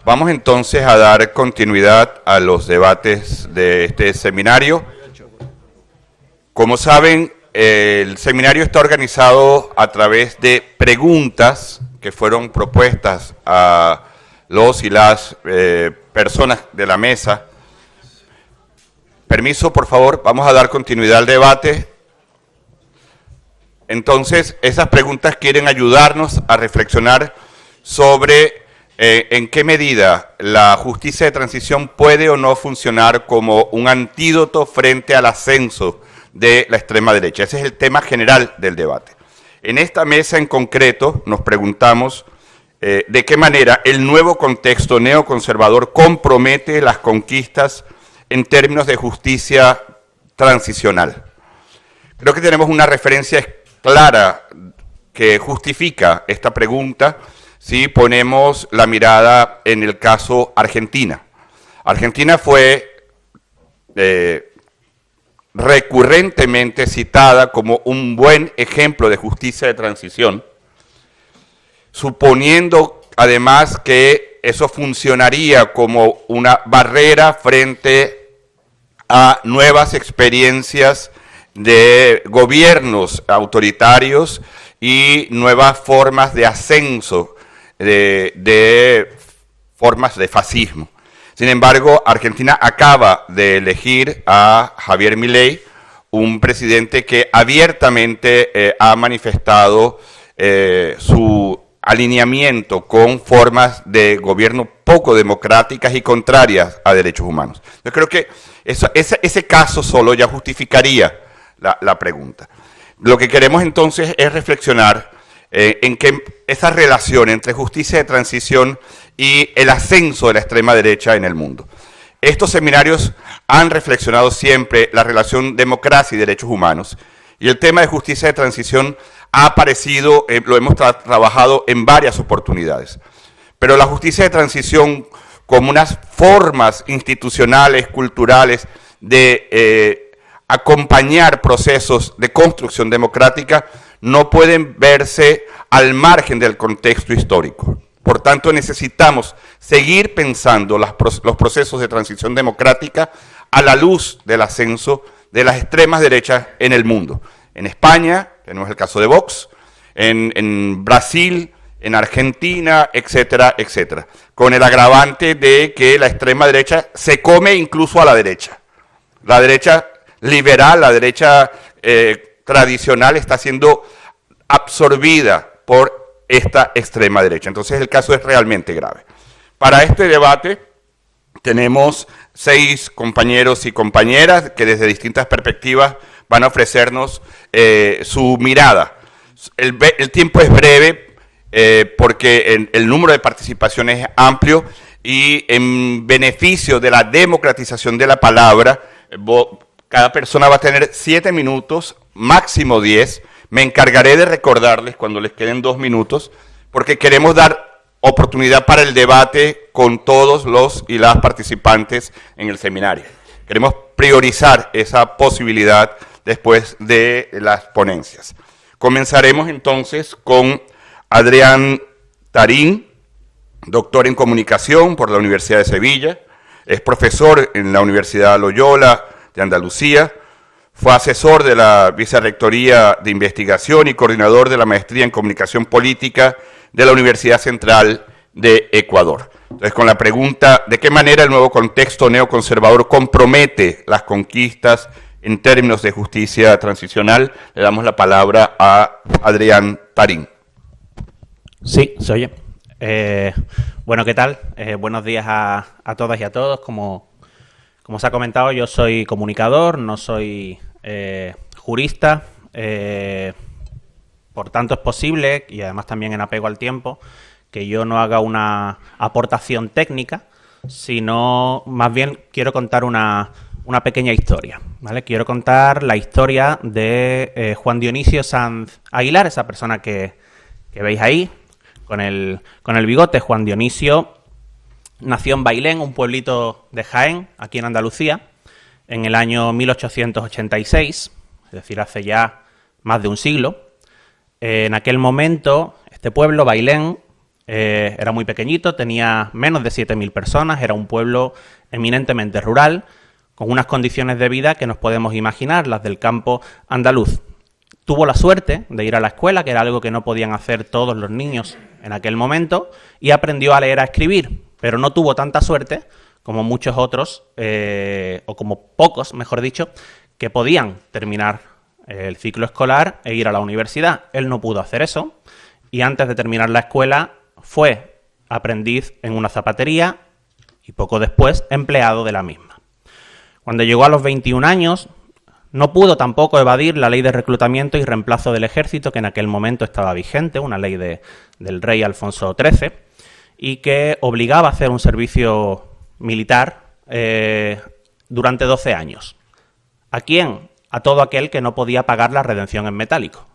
Vamos entonces a dar continuidad a los debates de este seminario. Como saben, el seminario está organizado a través de preguntas que fueron propuestas a los y las personas de la mesa. Permiso, por favor, vamos a dar continuidad al debate. Entonces, esas preguntas quieren ayudarnos a reflexionar sobre en qué medida la justicia de transición puede o no funcionar como un antídoto frente al ascenso de la extrema derecha. Ese es el tema general del debate. En esta mesa en concreto nos preguntamos de qué manera el nuevo contexto neoconservador compromete las conquistas en términos de justicia transicional. Creo que tenemos una referencia clara que justifica esta pregunta si ponemos la mirada en el caso Argentina. Argentina fue recurrentemente citada como un buen ejemplo de justicia de transición, suponiendo además que eso funcionaría como una barrera frente a nuevas experiencias de gobiernos autoritarios y nuevas formas de ascenso de formas de fascismo. Sin embargo, Argentina acaba de elegir a Javier Milei, un presidente que abiertamente ha manifestado su alineamiento con formas de gobierno poco democráticas y contrarias a derechos humanos. Yo creo que ese caso solo ya justificaría la pregunta. Lo que queremos entonces es reflexionar en que esa relación entre justicia de transición y el ascenso de la extrema derecha en el mundo. Estos seminarios han reflexionado siempre la relación democracia y derechos humanos, y el tema de justicia de transición ha aparecido, lo hemos trabajado en varias oportunidades. Pero la justicia de transición como unas formas institucionales, culturales, de acompañar procesos de construcción democrática, no pueden verse al margen del contexto histórico. Por tanto, necesitamos seguir pensando los procesos de transición democrática a la luz del ascenso de las extremas derechas en el mundo. En España, tenemos el caso de Vox, en Brasil, en Argentina, etcétera, etcétera. Con el agravante de que la extrema derecha se come incluso a la derecha. La derecha liberal, la derecha tradicional está siendo absorbida por esta extrema derecha. Entonces el caso es realmente grave. Para este debate tenemos 6 compañeros y compañeras que desde distintas perspectivas van a ofrecernos su mirada. El tiempo es breve porque el número de participación es amplio y en beneficio de la democratización de la palabra, cada persona va a tener 7 minutos, máximo 10. Me encargaré de recordarles cuando les queden 2 minutos, porque queremos dar oportunidad para el debate con todos los y las participantes en el seminario. Queremos priorizar esa posibilidad después de las ponencias. Comenzaremos entonces con Adrián Tarín, doctor en comunicación por la Universidad de Sevilla, es profesor en la Universidad Loyola de Andalucía, fue asesor de la Vicerrectoría de Investigación y coordinador de la Maestría en Comunicación Política de la Universidad Central de Ecuador. Entonces, con la pregunta, ¿de qué manera el nuevo contexto neoconservador compromete las conquistas en términos de justicia transicional? Le damos la palabra a Adrián Tarín. Sí, se oye. Bueno, ¿qué tal? Buenos días a todas y a todos. Como se ha comentado, yo soy comunicador, no soy jurista, por tanto es posible, y además también en apego al tiempo, que yo no haga una aportación técnica, sino más bien quiero contar una pequeña historia, ¿vale? Quiero contar la historia de Juan Dionisio Sanz Aguilar, esa persona que veis ahí, con el bigote. Juan Dionisio nació en Bailén, un pueblito de Jaén, aquí en Andalucía, en el año 1886, es decir, hace ya más de un siglo. En aquel momento, este pueblo, Bailén, era muy pequeñito, tenía menos de 7.000 personas, era un pueblo eminentemente rural, con unas condiciones de vida que nos podemos imaginar, las del campo andaluz. Tuvo la suerte de ir a la escuela, que era algo que no podían hacer todos los niños en aquel momento, y aprendió a leer, a escribir, pero no tuvo tanta suerte como muchos otros, o como pocos, mejor dicho, que podían terminar el ciclo escolar e ir a la universidad. Él no pudo hacer eso, y antes de terminar la escuela fue aprendiz en una zapatería y poco después empleado de la misma. Cuando llegó a los 21 años, no pudo tampoco evadir la ley de reclutamiento y reemplazo del ejército, que en aquel momento estaba vigente, una ley del rey Alfonso XIII, y que obligaba a hacer un servicio militar durante 12 años. ¿A quién? A todo aquel que no podía pagar la redención en metálico.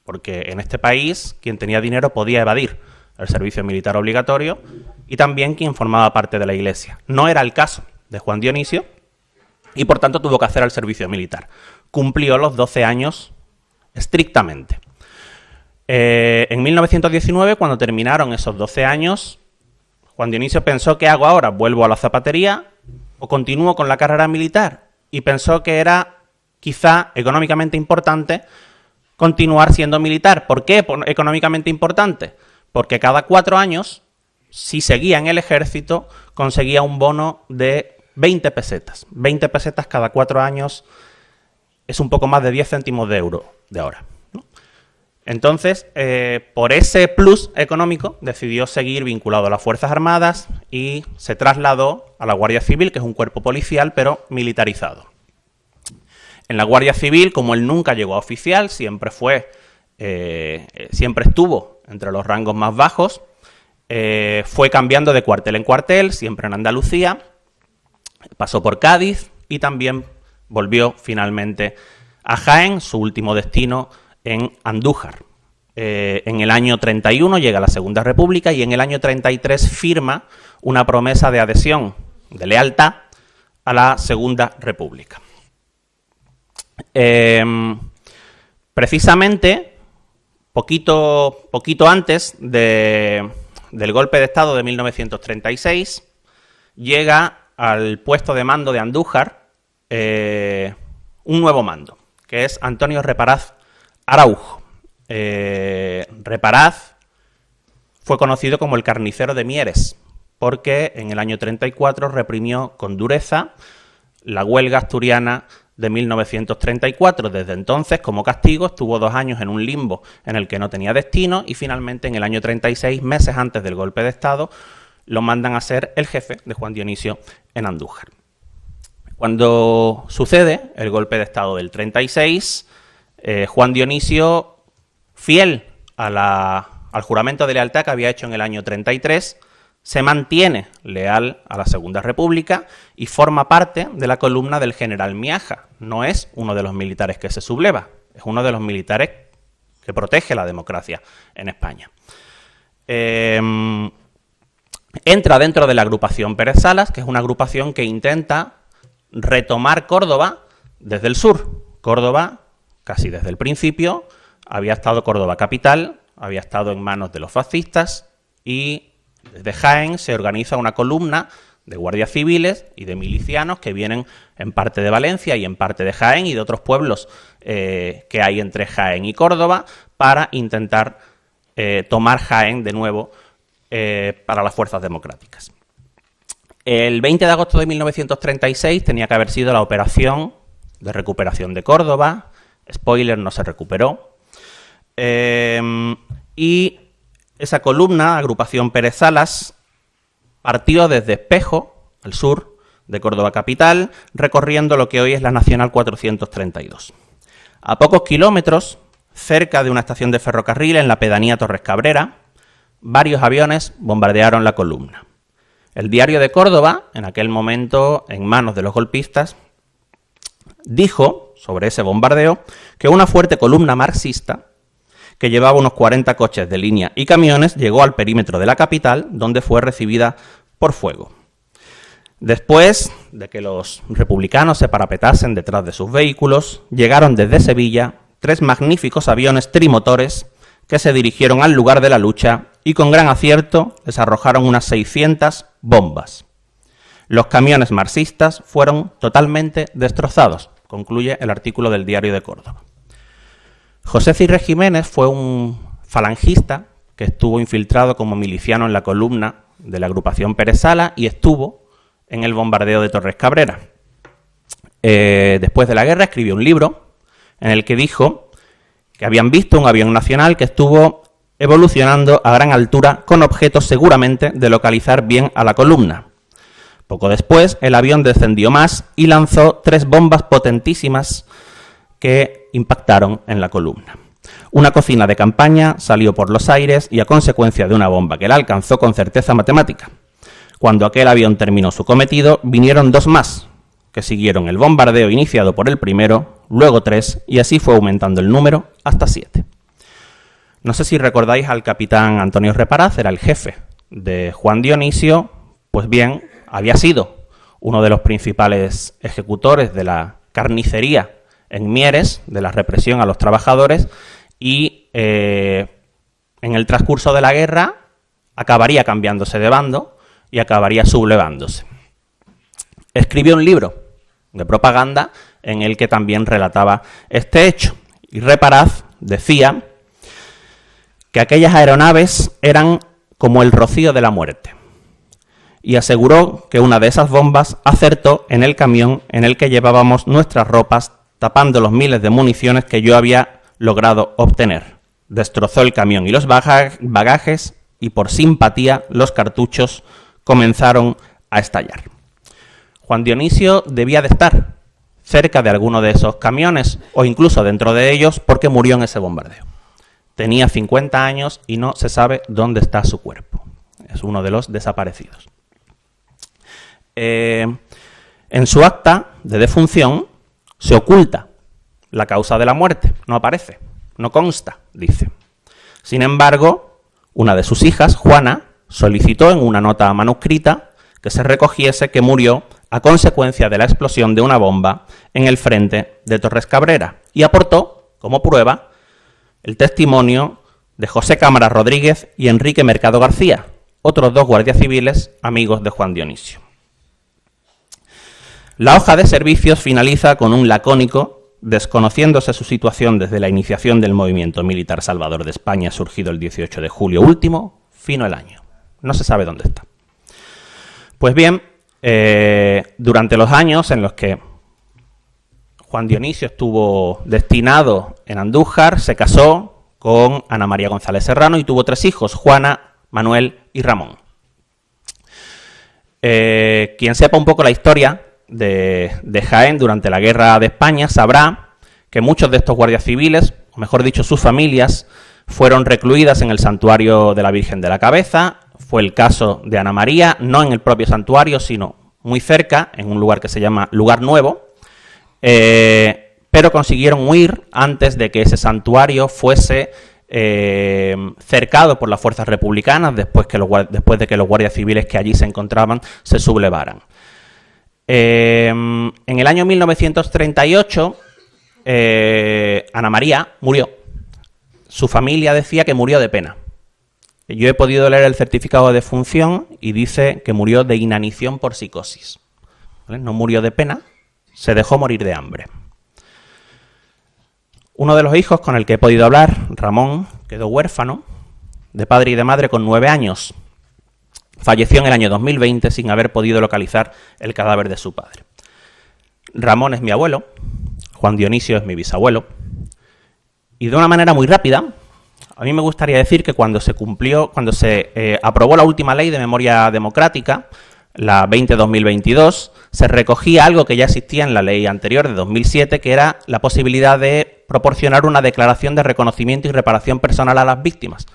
Porque en este país, quien tenía dinero podía evadir el servicio militar obligatorio, y también quien formaba parte de la Iglesia. No era el caso de Juan Dionisio, y por tanto tuvo que hacer el servicio militar. Cumplió los 12 años estrictamente. En 1919, cuando terminaron esos 12 años, Juan Dionisio pensó: ¿qué hago ahora? ¿Vuelvo a la zapatería o continúo con la carrera militar? Y pensó que era quizá económicamente importante continuar siendo militar. ¿Por qué económicamente importante? Porque cada 4 años, si seguía en el ejército, conseguía un bono de 20 pesetas. 20 pesetas cada 4 años es un poco más de 10 céntimos de euro de ahora, ¿no? Entonces, por ese plus económico, decidió seguir vinculado a las Fuerzas Armadas y se trasladó a la Guardia Civil, que es un cuerpo policial, pero militarizado. En la Guardia Civil, como él nunca llegó a oficial, siempre estuvo entre los rangos más bajos, fue cambiando de cuartel en cuartel, siempre en Andalucía, pasó por Cádiz y también volvió finalmente a Jaén, su último destino en Andújar. En el año 31 llega a la Segunda República y en el año 33 firma una promesa de adhesión, de lealtad a la Segunda República. Precisamente, poquito antes del golpe de Estado de 1936, llega al puesto de mando de Andújar un nuevo mando, que es Antonio Reparaz Araujo. Reparaz fue conocido como el carnicero de Mieres, porque en el año 34 reprimió con dureza la huelga asturiana de 1934. Desde entonces, como castigo, estuvo 2 años en un limbo en el que no tenía destino y finalmente en el año 36, meses antes del golpe de Estado, lo mandan a ser el jefe de Juan Dionisio en Andújar. Cuando sucede el golpe de Estado del 36, Juan Dionisio, fiel al juramento de lealtad que había hecho en el año 33, se mantiene leal a la Segunda República y forma parte de la columna del general Miaja. No es uno de los militares que se subleva, es uno de los militares que protege la democracia en España. Entra dentro de la agrupación Pérez Salas, que es una agrupación que intenta retomar Córdoba desde el sur. Córdoba, casi desde el principio, había estado Córdoba capital, había estado en manos de los fascistas y desde Jaén se organiza una columna de guardias civiles y de milicianos que vienen en parte de Valencia y en parte de Jaén y de otros pueblos que hay entre Jaén y Córdoba para intentar tomar Jaén de nuevo para las fuerzas democráticas. El 20 de agosto de 1936 tenía que haber sido la operación de recuperación de Córdoba. Spoiler, no se recuperó. Y esa columna, agrupación Pérez Salas, partió desde Espejo, al sur de Córdoba capital, recorriendo lo que hoy es la Nacional 432. A pocos kilómetros, cerca de una estación de ferrocarril en la pedanía Torres Cabrera, varios aviones bombardearon la columna. El Diario de Córdoba, en aquel momento en manos de los golpistas, dijo sobre ese bombardeo que una fuerte columna marxista que llevaba unos 40 coches de línea y camiones llegó al perímetro de la capital, donde fue recibida por fuego. Después de que los republicanos se parapetasen detrás de sus vehículos, llegaron desde Sevilla 3 magníficos aviones trimotores que se dirigieron al lugar de la lucha y con gran acierto les arrojaron unas 600 bombas. Los camiones marxistas fueron totalmente destrozados, concluye el artículo del Diario de Córdoba. José Cirre Jiménez fue un falangista que estuvo infiltrado como miliciano en la columna de la agrupación Pérez Sala y estuvo en el bombardeo de Torres Cabrera. Después de la guerra escribió un libro en el que dijo que habían visto un avión nacional que estuvo evolucionando a gran altura con objetos seguramente de localizar bien a la columna. Poco después, el avión descendió más y lanzó 3 bombas potentísimas que impactaron en la columna. Una cocina de campaña salió por los aires y a consecuencia de una bomba que la alcanzó con certeza matemática. Cuando aquel avión terminó su cometido, vinieron 2 más, que siguieron el bombardeo iniciado por el primero, luego 3, y así fue aumentando el número hasta 7. No sé si recordáis al capitán Antonio Reparaz, era el jefe de Juan Dionisio. Pues bien, había sido uno de los principales ejecutores de la carnicería en Mieres, de la represión a los trabajadores, y en el transcurso de la guerra acabaría cambiándose de bando y acabaría sublevándose. Escribió un libro de propaganda en el que también relataba este hecho, y Reparaz decía que aquellas aeronaves eran como el rocío de la muerte, y aseguró que una de esas bombas acertó en el camión en el que llevábamos nuestras ropas, tapando los miles de municiones que yo había logrado obtener. Destrozó el camión y los bagajes, y por simpatía los cartuchos comenzaron a estallar. Juan Dionisio debía de estar cerca de alguno de esos camiones, o incluso dentro de ellos, porque murió en ese bombardeo. Tenía 50 años y no se sabe dónde está su cuerpo. Es uno de los desaparecidos. En su acta de defunción se oculta la causa de la muerte, no aparece, no consta, dice. Sin embargo, una de sus hijas, Juana, solicitó en una nota manuscrita que se recogiese que murió a consecuencia de la explosión de una bomba en el frente de Torres Cabrera, y aportó como prueba el testimonio de José Cámara Rodríguez y Enrique Mercado García, otros 2 guardias civiles amigos de Juan Dionisio. La hoja de servicios finaliza con un lacónico: desconociéndose su situación desde la iniciación del movimiento militar Salvador de España, surgido el 18 de julio último, fino el año. No se sabe dónde está. Pues bien, durante los años en los que Juan Dionisio estuvo destinado en Andújar, se casó con Ana María González Serrano y tuvo 3 hijos, Juana, Manuel y Ramón. Quien sepa un poco la historia de Jaén durante la Guerra de España sabrá que muchos de estos guardias civiles, o mejor dicho, sus familias, fueron recluidas en el santuario de la Virgen de la Cabeza. Fue el caso de Ana María, no en el propio santuario, sino muy cerca, en un lugar que se llama Lugar Nuevo, pero consiguieron huir antes de que ese santuario fuese cercado por las fuerzas republicanas, después de que los guardias civiles que allí se encontraban se sublevaran. En el año 1938, Ana María murió. Su familia decía que murió de pena. Yo he podido leer el certificado de defunción y dice que murió de inanición por psicosis. ¿Vale? No murió de pena, se dejó morir de hambre. Uno de los hijos con el que he podido hablar, Ramón, quedó huérfano de padre y de madre con 9 años. Falleció en el año 2020 sin haber podido localizar el cadáver de su padre. Ramón es mi abuelo, Juan Dionisio es mi bisabuelo, y de una manera muy rápida, a mí me gustaría decir que cuando se aprobó la última ley de memoria democrática, la 20-2022, se recogía algo que ya existía en la ley anterior de 2007, que era la posibilidad de proporcionar una declaración de reconocimiento y reparación personal a las víctimas.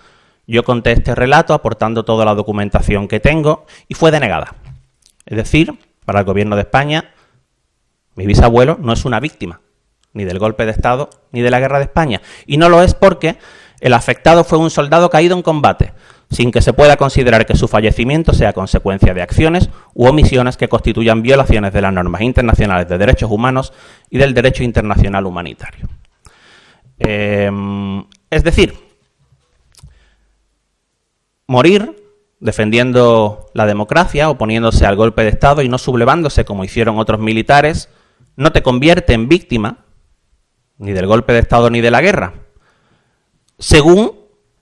Yo conté este relato aportando toda la documentación que tengo y fue denegada. Es decir, para el Gobierno de España, mi bisabuelo no es una víctima, ni del golpe de Estado, ni de la Guerra de España. Y no lo es porque el afectado fue un soldado caído en combate, sin que se pueda considerar que su fallecimiento sea consecuencia de acciones u omisiones que constituyan violaciones de las normas internacionales de derechos humanos y del derecho internacional humanitario. Es decir, morir defendiendo la democracia, oponiéndose al golpe de Estado y no sublevándose como hicieron otros militares, no te convierte en víctima ni del golpe de Estado ni de la guerra, según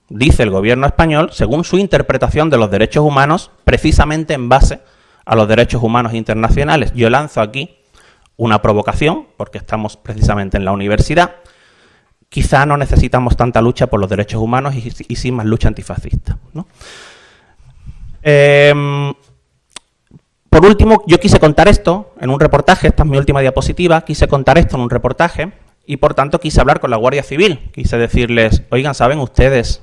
dice el gobierno español, según su interpretación de los derechos humanos, precisamente en base a los derechos humanos internacionales. Yo lanzo aquí una provocación, porque estamos precisamente en la universidad. Quizá no necesitamos tanta lucha por los derechos humanos y sí más lucha antifascista, ¿no? Por último, yo quise contar esto en un reportaje, esta es mi última diapositiva, quise contar esto en un reportaje y por tanto quise hablar con la Guardia Civil, quise decirles, oigan, ¿saben ustedes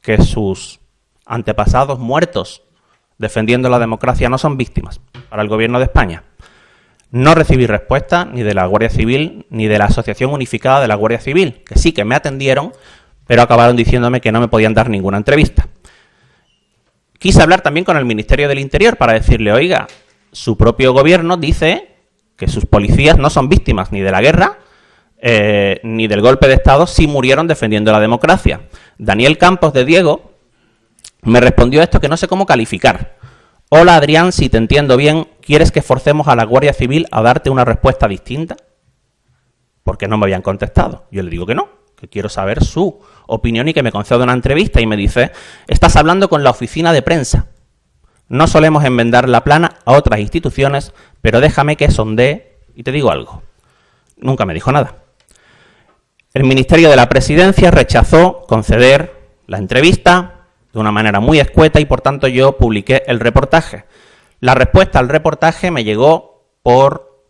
que sus antepasados muertos defendiendo la democracia no son víctimas para el gobierno de España? No recibí respuesta ni de la Guardia Civil ni de la Asociación Unificada de la Guardia Civil, que sí que me atendieron, pero acabaron diciéndome que no me podían dar ninguna entrevista. Quise hablar también con el Ministerio del Interior para decirle, oiga, su propio gobierno dice que sus policías no son víctimas ni de la guerra ni del golpe de Estado si murieron defendiendo la democracia. Daniel Campos de Diego me respondió esto que no sé cómo calificar. Hola Adrián, si te entiendo bien, ¿quieres que forcemos a la Guardia Civil a darte una respuesta distinta? Porque no me habían contestado. Yo le digo que no, que quiero saber su opinión y que me conceda una entrevista. Y me dice, estás hablando con la oficina de prensa. No solemos enmendar la plana a otras instituciones, pero déjame que sondee y te digo algo. Nunca me dijo nada. El Ministerio de la Presidencia rechazó conceder la entrevista de una manera muy escueta y por tanto yo publiqué el reportaje. La respuesta al reportaje me llegó por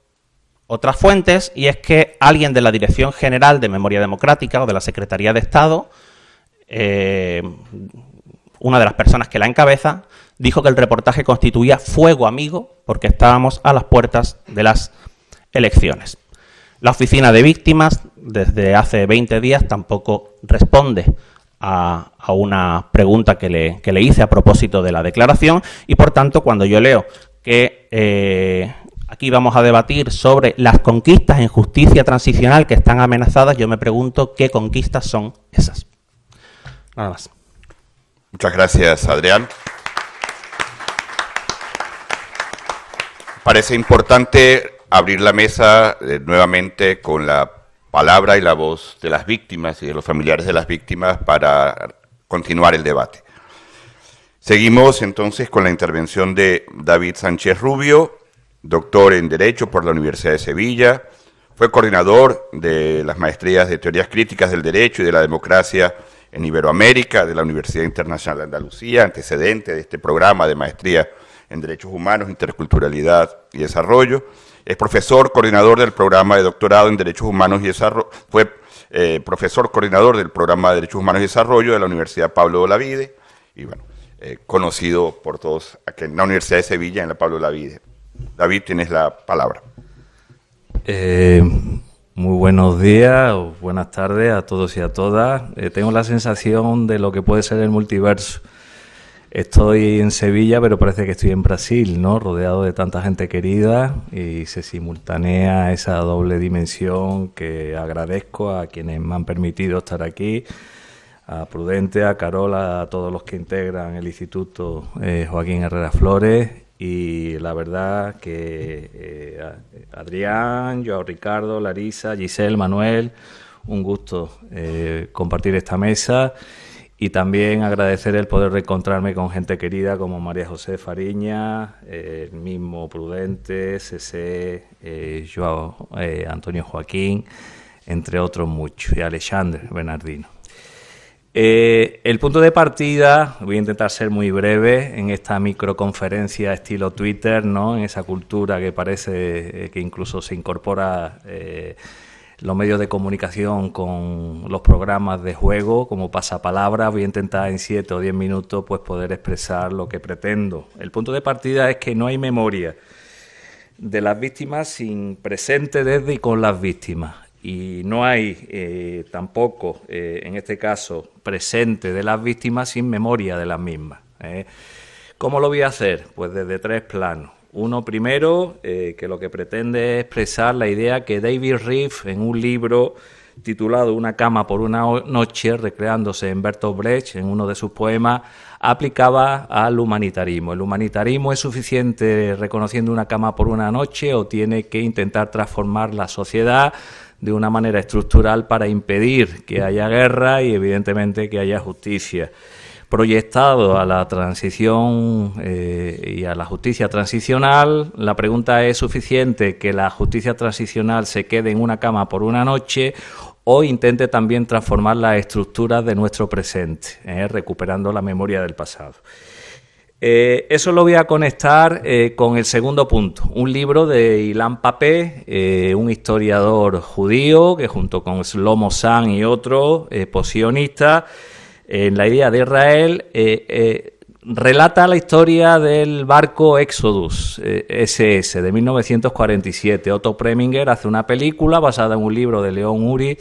otras fuentes y es que alguien de la Dirección General de Memoria Democrática o de la Secretaría de Estado, una de las personas que la encabeza, dijo que el reportaje constituía fuego amigo porque estábamos a las puertas de las elecciones. La oficina de víctimas desde hace 20 días tampoco responde a una pregunta que le hice a propósito de la declaración y por tanto cuando yo leo que aquí vamos a debatir sobre las conquistas en justicia transicional que están amenazadas, yo me pregunto qué conquistas son esas. Nada más. Muchas gracias, Adrián. Parece importante abrir la mesa nuevamente con la palabra y la voz de las víctimas y de los familiares de las víctimas para continuar el debate. Seguimos entonces con la intervención de David Sánchez Rubio, doctor en Derecho por la Universidad de Sevilla, fue coordinador de las maestrías de Teorías Críticas del Derecho y de la Democracia en Iberoamérica de la Universidad Internacional de Andalucía, antecedente de este programa de maestría en Derechos Humanos, Interculturalidad y Desarrollo. Es profesor coordinador del programa de doctorado en Derechos Humanos y Desarrollo, fue profesor coordinador del programa de Derechos Humanos y Desarrollo de la Universidad Pablo Olavide y bueno, conocido por todos aquí en la Universidad de Sevilla, en la Pablo Olavide. David, tienes la palabra. Muy buenos días o buenas tardes a todos y a todas. Tengo la sensación de lo que puede ser el multiverso. Estoy en Sevilla, pero parece que estoy en Brasil, ¿no? Rodeado de tanta gente querida y se simultanea esa doble dimensión que agradezco a quienes me han permitido estar aquí, a Prudente, a Carola, a todos los que integran el Instituto Joaquín Herrera Flores y la verdad que Adrián, Joao Ricardo, Larisa, Giselle, Manuel, un gusto compartir esta mesa. Y también agradecer el poder reencontrarme con gente querida como María José Fariña, el mismo Prudente, CC, Joao, Antonio Joaquín, entre otros muchos, y Alexandre Bernardino. El punto de partida, voy a intentar ser muy breve en esta microconferencia estilo Twitter, ¿no? En esa cultura que parece que incluso se incorpora los medios de comunicación con los programas de juego como pasapalabra. Voy a intentar en 7 o 10 minutos pues poder expresar lo que pretendo. El punto de partida es que no hay memoria de las víctimas sin presente desde y con las víctimas. Y no hay tampoco, en este caso, presente de las víctimas sin memoria de las mismas. ¿Cómo lo voy a hacer? Pues desde 3 planos. Uno primero, que lo que pretende es expresar la idea que David Rieff en un libro titulado Una cama por una noche, recreándose en Bertolt Brecht, en uno de sus poemas, aplicaba al humanitarismo. ¿El humanitarismo es suficiente reconociendo una cama por una noche o tiene que intentar transformar la sociedad de una manera estructural para impedir que haya guerra y evidentemente que haya justicia? Proyectado a la transición y a la justicia transicional, la pregunta es: ¿suficiente que la justicia transicional se quede en una cama por una noche o intente también transformar las estructuras de nuestro presente, recuperando la memoria del pasado? Eso lo voy a conectar con el segundo punto, un libro de Ilan Pappé, un historiador judío que junto con Shlomo Zahn y otros posionistas en la idea de Israel, relata la historia del barco Exodus SS de 1947. Otto Preminger hace una película basada en un libro de Leon Ury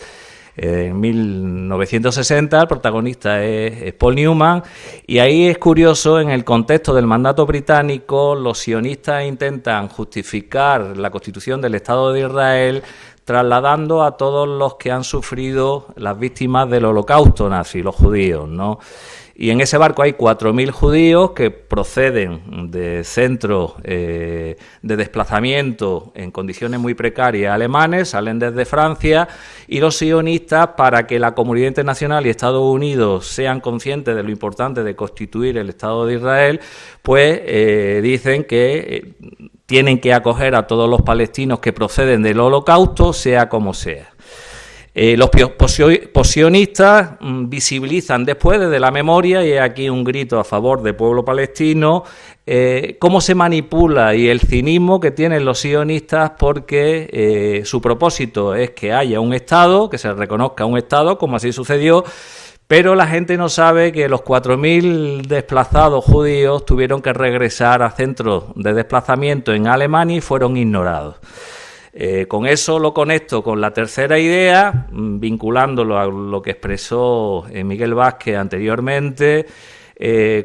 en 1960, el protagonista es Paul Newman, y ahí es curioso, en el contexto del mandato británico, los sionistas intentan justificar la constitución del Estado de Israel trasladando a todos los que han sufrido las víctimas del holocausto nazi, los judíos, ¿no? Y en ese barco hay 4.000 judíos que proceden de centros de desplazamiento en condiciones muy precarias alemanes, salen desde Francia, y los sionistas, para que la comunidad internacional y Estados Unidos sean conscientes de lo importante de constituir el Estado de Israel, pues dicen que tienen que acoger a todos los palestinos que proceden del holocausto, sea como sea. Los posionistas visibilizan después desde la memoria, y aquí un grito a favor del pueblo palestino, cómo se manipula y el cinismo que tienen los sionistas, porque su propósito es que haya un Estado, que se reconozca un Estado, como así sucedió, pero la gente no sabe que los 4.000 desplazados judíos tuvieron que regresar a centros de desplazamiento en Alemania y fueron ignorados. Con eso lo conecto con la tercera idea, vinculándolo a lo que expresó Miguel Vázquez anteriormente,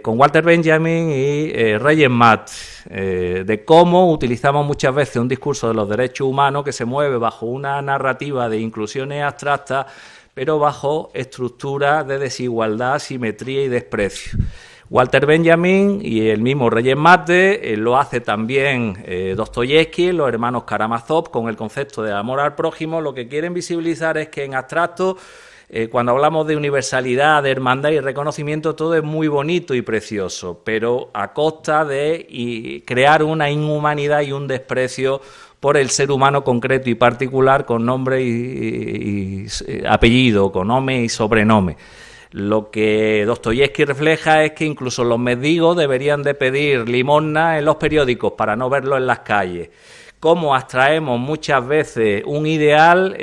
con Walter Benjamin y Reyes Matt, de cómo utilizamos muchas veces un discurso de los derechos humanos que se mueve bajo una narrativa de inclusiones abstractas, pero bajo estructuras de desigualdad, asimetría y desprecio. Walter Benjamin y el mismo Reyes Mate lo hace también Dostoyevsky, los hermanos Karamazov, con el concepto de amor al prójimo. Lo que quieren visibilizar es que en abstracto, cuando hablamos de universalidad, de hermandad y reconocimiento, todo es muy bonito y precioso, pero a costa de crear una inhumanidad y un desprecio por el ser humano concreto y particular, con nombre y apellido, con nombre y sobrenombre. Lo que Dostoyevsky refleja es que incluso los mendigos deberían de pedir limosna en los periódicos para no verlo en las calles. Cómo abstraemos muchas veces un ideal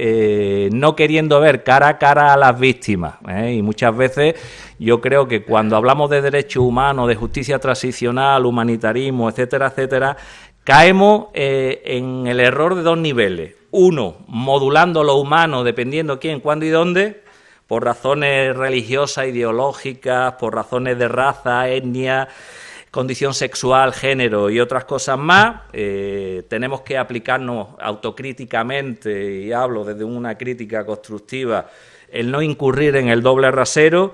no queriendo ver cara a cara a las víctimas. Y muchas veces yo creo que cuando hablamos de derechos humanos, de justicia transicional, humanitarismo, etcétera, etcétera, caemos en el error de dos niveles. Uno, modulando lo humano dependiendo quién, cuándo y dónde, por razones religiosas, ideológicas, por razones de raza, etnia, condición sexual, género y otras cosas más. Tenemos que aplicarnos autocríticamente, y hablo desde una crítica constructiva, el no incurrir en el doble rasero.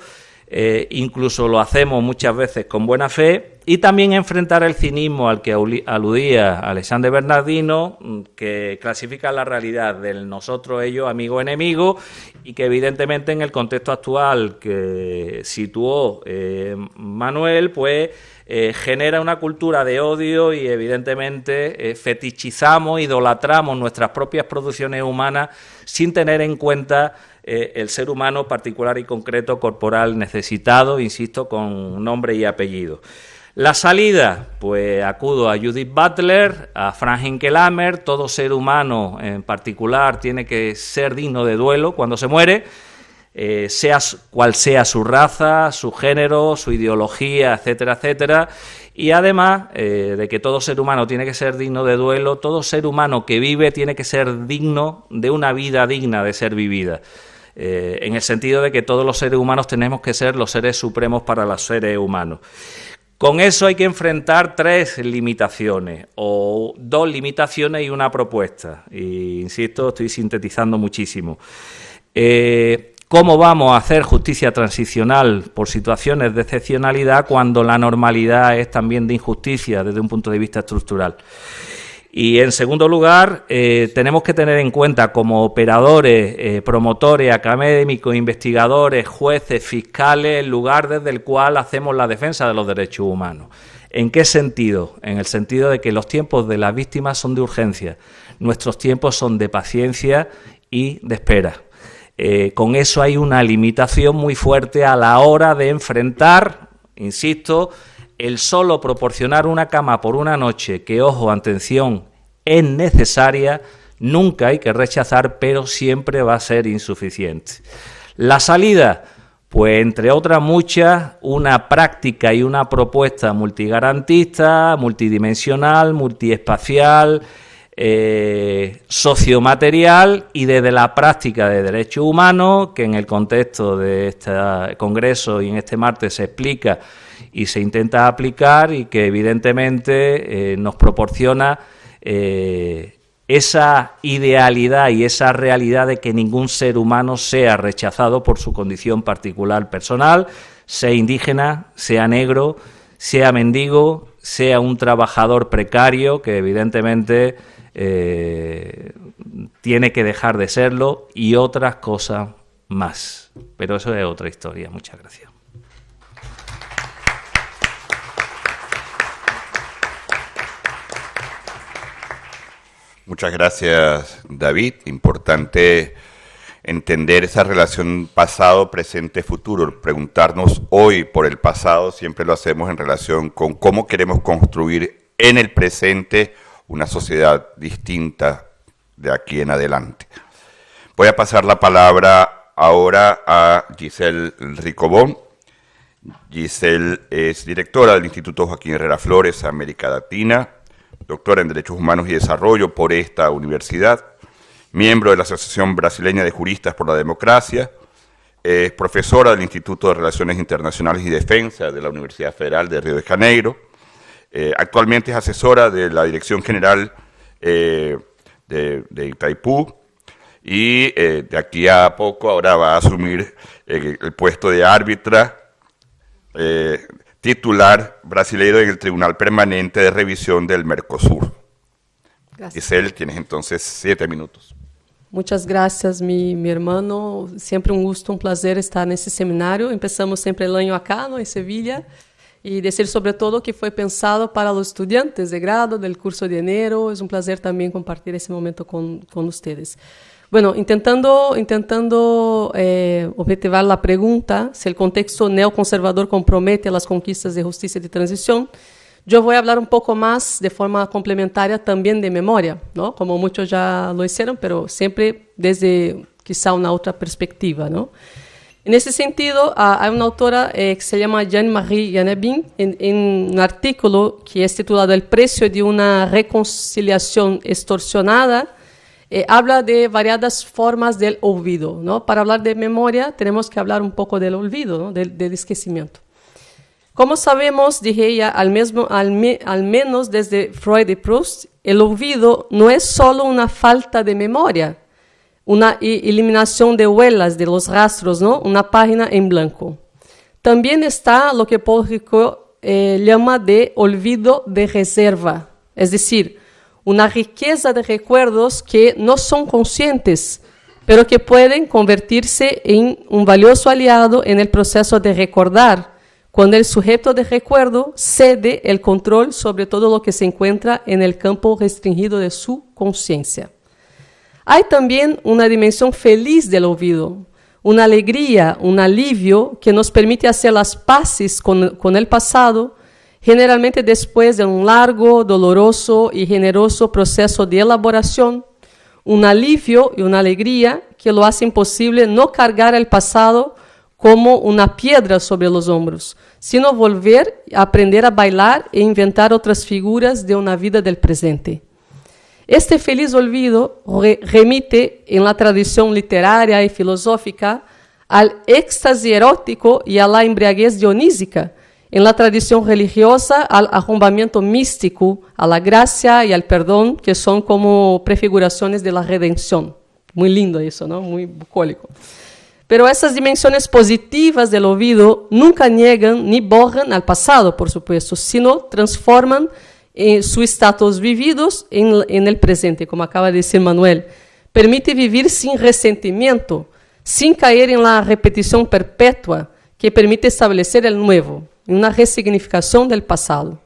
Incluso lo hacemos muchas veces con buena fe, y también enfrentar el cinismo al que aludía Alexandre Bernardino, que clasifica la realidad del nosotros, ellos, amigo, enemigo, y que evidentemente en el contexto actual que situó Manuel, pues genera una cultura de odio, y evidentemente fetichizamos, idolatramos nuestras propias producciones humanas sin tener en cuenta el ser humano particular y concreto, corporal, necesitado, insisto, con nombre y apellido. La salida, pues acudo a Judith Butler, a Frank Hinkelamer. Todo ser humano en particular tiene que ser digno de duelo cuando se muere, sea cual sea su raza, su género, su ideología, etcétera, etcétera. Y además de que todo ser humano tiene que ser digno de duelo, todo ser humano que vive tiene que ser digno de una vida digna de ser vivida. En el sentido de que todos los seres humanos tenemos que ser los seres supremos para los seres humanos. Con eso hay que enfrentar tres limitaciones, o dos limitaciones y una propuesta. Y insisto, estoy sintetizando muchísimo. ¿Cómo vamos a hacer justicia transicional por situaciones de excepcionalidad cuando la normalidad es también de injusticia desde un punto de vista estructural? Y en segundo lugar, tenemos que tener en cuenta como operadores, promotores, académicos, investigadores, jueces, fiscales, el lugar desde el cual hacemos la defensa de los derechos humanos. ¿En qué sentido? En el sentido de que los tiempos de las víctimas son de urgencia, nuestros tiempos son de paciencia y de espera. Con eso hay una limitación muy fuerte a la hora de enfrentar, insisto, el solo proporcionar una cama por una noche, que, ojo, atención, es necesaria, nunca hay que rechazar, pero siempre va a ser insuficiente. La salida, pues entre otras muchas, una práctica y una propuesta multigarantista, multidimensional, multiespacial, sociomaterial, y desde la práctica de derechos humanos, que en el contexto de este congreso y en este martes se explica y se intenta aplicar, y que evidentemente nos proporciona esa idealidad y esa realidad de que ningún ser humano sea rechazado por su condición particular personal, sea indígena, sea negro, sea mendigo, sea un trabajador precario, que evidentemente tiene que dejar de serlo, y otras cosas más. Pero eso es otra historia. Muchas gracias. Muchas gracias, David. Importante entender esa relación pasado, presente, futuro. Preguntarnos hoy por el pasado siempre lo hacemos en relación con cómo queremos construir en el presente una sociedad distinta de aquí en adelante. Voy a pasar la palabra ahora a Giselle Ricobón. Giselle es directora del Instituto Joaquín Herrera Flores, América Latina, doctora en Derechos Humanos y Desarrollo por esta universidad, miembro de la Asociación Brasileña de Juristas por la Democracia, es profesora del Instituto de Relaciones Internacionales y Defensa de la Universidad Federal de Río de Janeiro, actualmente es asesora de la Dirección General de Itaipú, y de aquí a poco ahora va a asumir el puesto de árbitra titular brasileño en el Tribunal Permanente de Revisión del Mercosur. Gracias. Giselle, tienes entonces 7 minutos. Muchas gracias, mi hermano. Siempre un gusto, un placer estar nesse seminário. Empezamos sempre el año acá, ¿no? En Sevilla. Y decir sobre todo que fue pensado para los estudiantes de grado del curso de enero. Es un placer también compartir ese momento con ustedes. Bueno, intentando objetivar la pregunta, si el contexto neoconservador compromete las conquistas de justicia de transición, yo voy a hablar un poco más de forma complementaria también de memoria, ¿no? Como muchos ya lo hicieron, pero siempre desde quizá una otra perspectiva, ¿no? En ese sentido, hay una autora que se llama Jeanne-Marie Janebin, en un artículo que es titulado El precio de una reconciliación extorsionada, habla de variadas formas del olvido, ¿no? Para hablar de memoria tenemos que hablar un poco del olvido, ¿no? del esquecimiento. Como sabemos, dije ella, al menos desde Freud y Proust, el olvido no es solo una falta de memoria, una eliminación de huellas, de los rastros, ¿no? Una página en blanco. También está lo que Paul Ricoeur llama de olvido de reserva, es decir, una riqueza de recuerdos que no son conscientes, pero que pueden convertirse en un valioso aliado en el proceso de recordar, cuando el sujeto de recuerdo cede el control sobre todo lo que se encuentra en el campo restringido de su conciencia. Hay también una dimensión feliz del olvido, una alegría, un alivio que nos permite hacer las paces con el pasado, generalmente después de un largo, doloroso y generoso proceso de elaboración, un alivio y una alegría que lo hacen posible no cargar el pasado como una piedra sobre los hombros, sino volver a aprender a bailar e inventar otras figuras de una vida del presente. Este feliz olvido remite en la tradición literaria y filosófica al éxtasis erótico y a la embriaguez dionísica, en la tradición religiosa al arrombamiento místico, a la gracia y al perdón, que son como prefiguraciones de la redención, muy lindo eso, ¿no? Muy bucólico. Pero esas dimensiones positivas del olvido nunca niegan ni borran al pasado, por supuesto, sino transforman su estatus vividos en el presente, como acaba de decir Manuel. Permite vivir sin resentimiento, sin caer en la repetición perpetua que permite establecer el nuevo, una resignificación del pasado.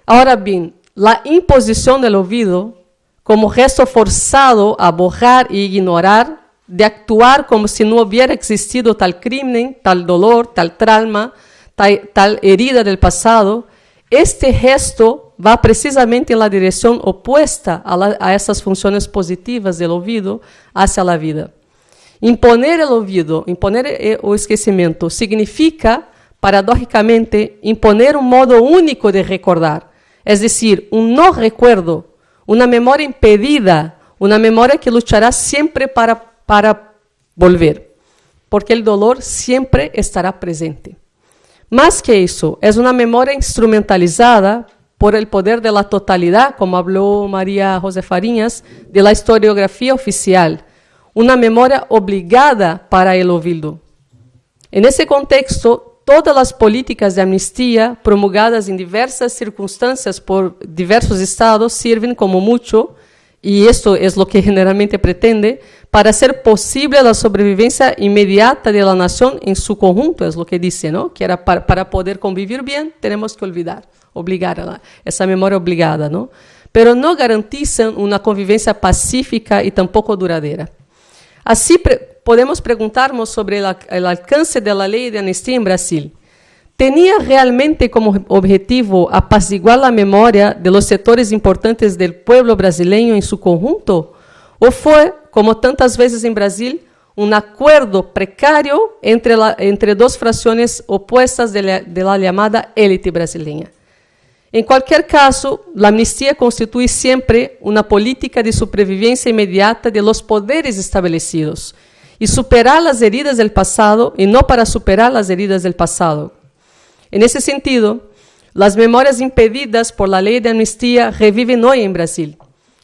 Ahora bien, la imposición del olvido como gesto forzado a borrar y ignorar, de actuar como si no hubiera existido tal crimen, tal dolor, tal trauma, tal herida del pasado, este gesto va precisamente en la dirección opuesta a esas funciones positivas del olvido hacia la vida. Imponer el olvido, imponer o esquecimiento, significa, paradójicamente, imponer un modo único de recordar, es decir, un no recuerdo, una memoria impedida, una memoria que luchará siempre para volver, porque el dolor siempre estará presente. Más que eso, es una memoria instrumentalizada por el poder de la totalidad, como habló María José Fariñas, de la historiografía oficial, una memoria obligada para el olvido. En ese contexto, todas las políticas de amnistía promulgadas en diversas circunstancias por diversos estados sirven como mucho, y esto es lo que generalmente pretende, para hacer posible la sobrevivencia inmediata de la nación en su conjunto, es lo que dice, ¿no? Que era para poder convivir bien, tenemos que obligar a esa memoria obligada, ¿no? Pero no garantizan una convivencia pacífica y tampoco duradera. Así podemos preguntarnos sobre el alcance de la ley de amnistía en Brasil. ¿Tenía realmente como objetivo apaciguar la memoria de los sectores importantes del pueblo brasileño en su conjunto? ¿O fue, como tantas veces en Brasil, un acuerdo precario entre dos fracciones opuestas de la llamada élite brasileña? En cualquier caso, la amnistía constituye siempre una política de supervivencia inmediata de los poderes establecidos y superar las heridas del pasado y no para superar las heridas del pasado. En ese sentido, las memorias impedidas por la ley de amnistía reviven hoy en Brasil,